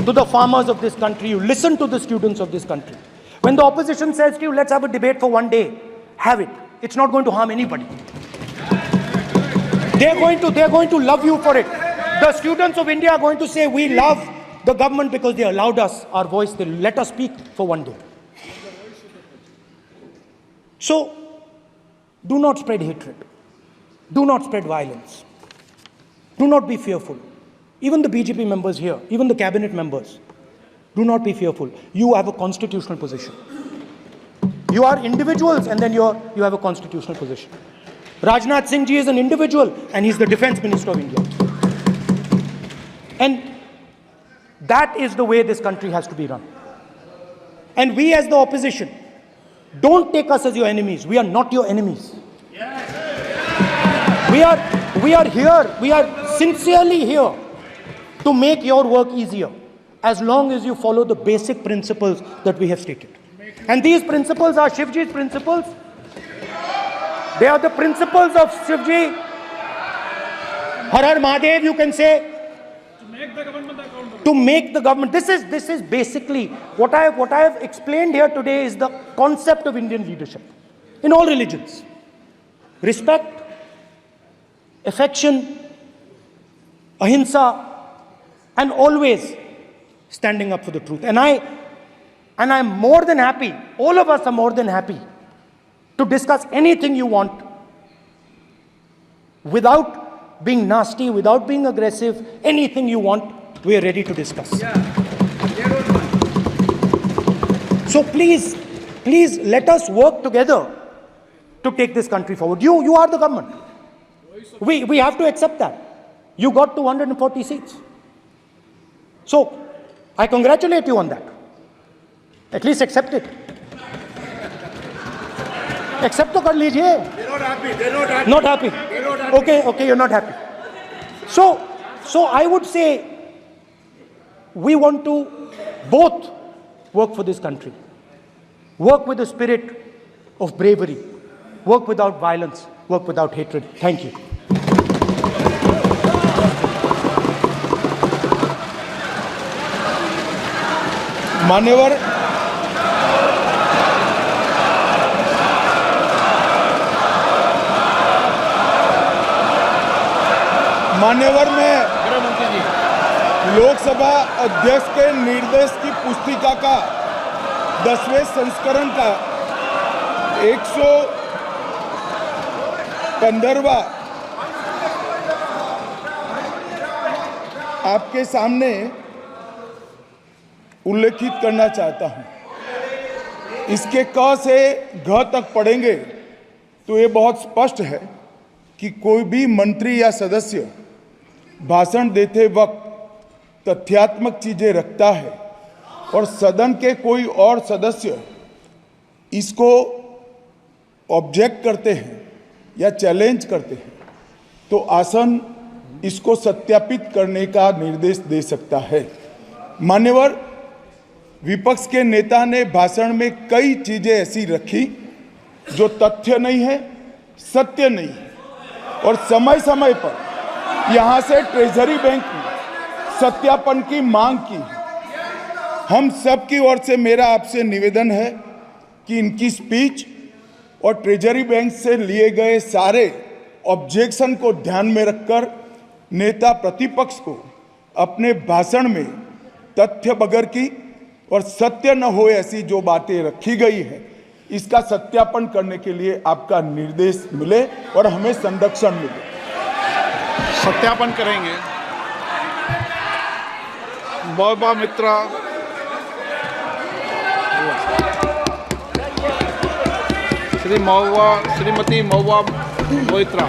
to the farmers of this country, you listen to the students of this country. When the opposition says to you, let's have a debate for one day, have it. It's not going to harm anybody. They're going to love you for it. The students of India are going to say, we love the government because they allowed us our voice, they let us speak for one day. So, do not spread hatred. Do not spread violence. Do not be fearful. Even the BJP members here, even the cabinet members, do not be fearful. You have a constitutional position. You are individuals and then you have a constitutional position. Rajnath Singh ji is an individual and he's the Defense Minister of India. And that is the way this country has to be run. And we as the opposition, don't take us as your enemies. We are not your enemies. We are here, we are sincerely here to make your work easier, as long as you follow the basic principles that we have stated. And these principles are Shivji's principles. They are the principles of Shivji. Har Har Mahadev, you can say. To make the government. This is basically what I have explained here today is the concept of Indian leadership in all religions. Respect, affection, ahimsa, and always standing up for the truth. And I'm more than happy, all of us are more than happy to discuss anything you want without being nasty, without being aggressive, anything you want, we are ready to discuss. So please let us work together to take this country forward. You are the government. We have to accept that. You got 240 seats. So, I congratulate you on that. At least accept it. Accept to kar lijiye. They're not happy. They're not happy. Not happy. They're not happy. Okay, you're not happy. So I would say we want to both work for this country. Work with the spirit of bravery. Work without violence. Work without hatred. Thank you. मान्यवर में लोकसभा अध्यक्ष के निर्देश की पुस्तिका का 10वें संस्करण का 115वां आपके सामने उल्लेखित करना चाहता हूं। इसके क से घ तक पढ़ेंगे तो ये बहुत स्पष्ट है कि कोई भी मंत्री या सदस्य भाषण देते वक्त तथ्यात्मक चीजें रखता है और सदन के कोई और सदस्य इसको ऑब्जेक्ट करते हैं या चैलेंज करते हैं तो आसन इसको सत्यापित करने का निर्देश दे सकता है। मान्यवर, विपक्ष के नेता ने भाषण में कई चीजें ऐसी रखी जो तथ्य नहीं है, सत्य नहीं है और समय समय पर यहां से ट्रेजरी बैंक में सत्यापन की मांग की। हम सब की ओर से मेरा आपसे निवेदन है कि इनकी स्पीच और ट्रेजरी बैंक से लिए गए सारे ऑब्जेक्शन को ध्यान में रखकर नेता प्रतिपक्ष को अपने भाषण में तथ्य बगैर की और सत्य न हो ऐसी जो बातें रखी गई है इसका सत्यापन करने के लिए आपका निर्देश मिले और हमें संरक्षण मिले। सत्यापन करेंगे। महुआ मित्रा, श्रीमती महुआ मोइत्रा।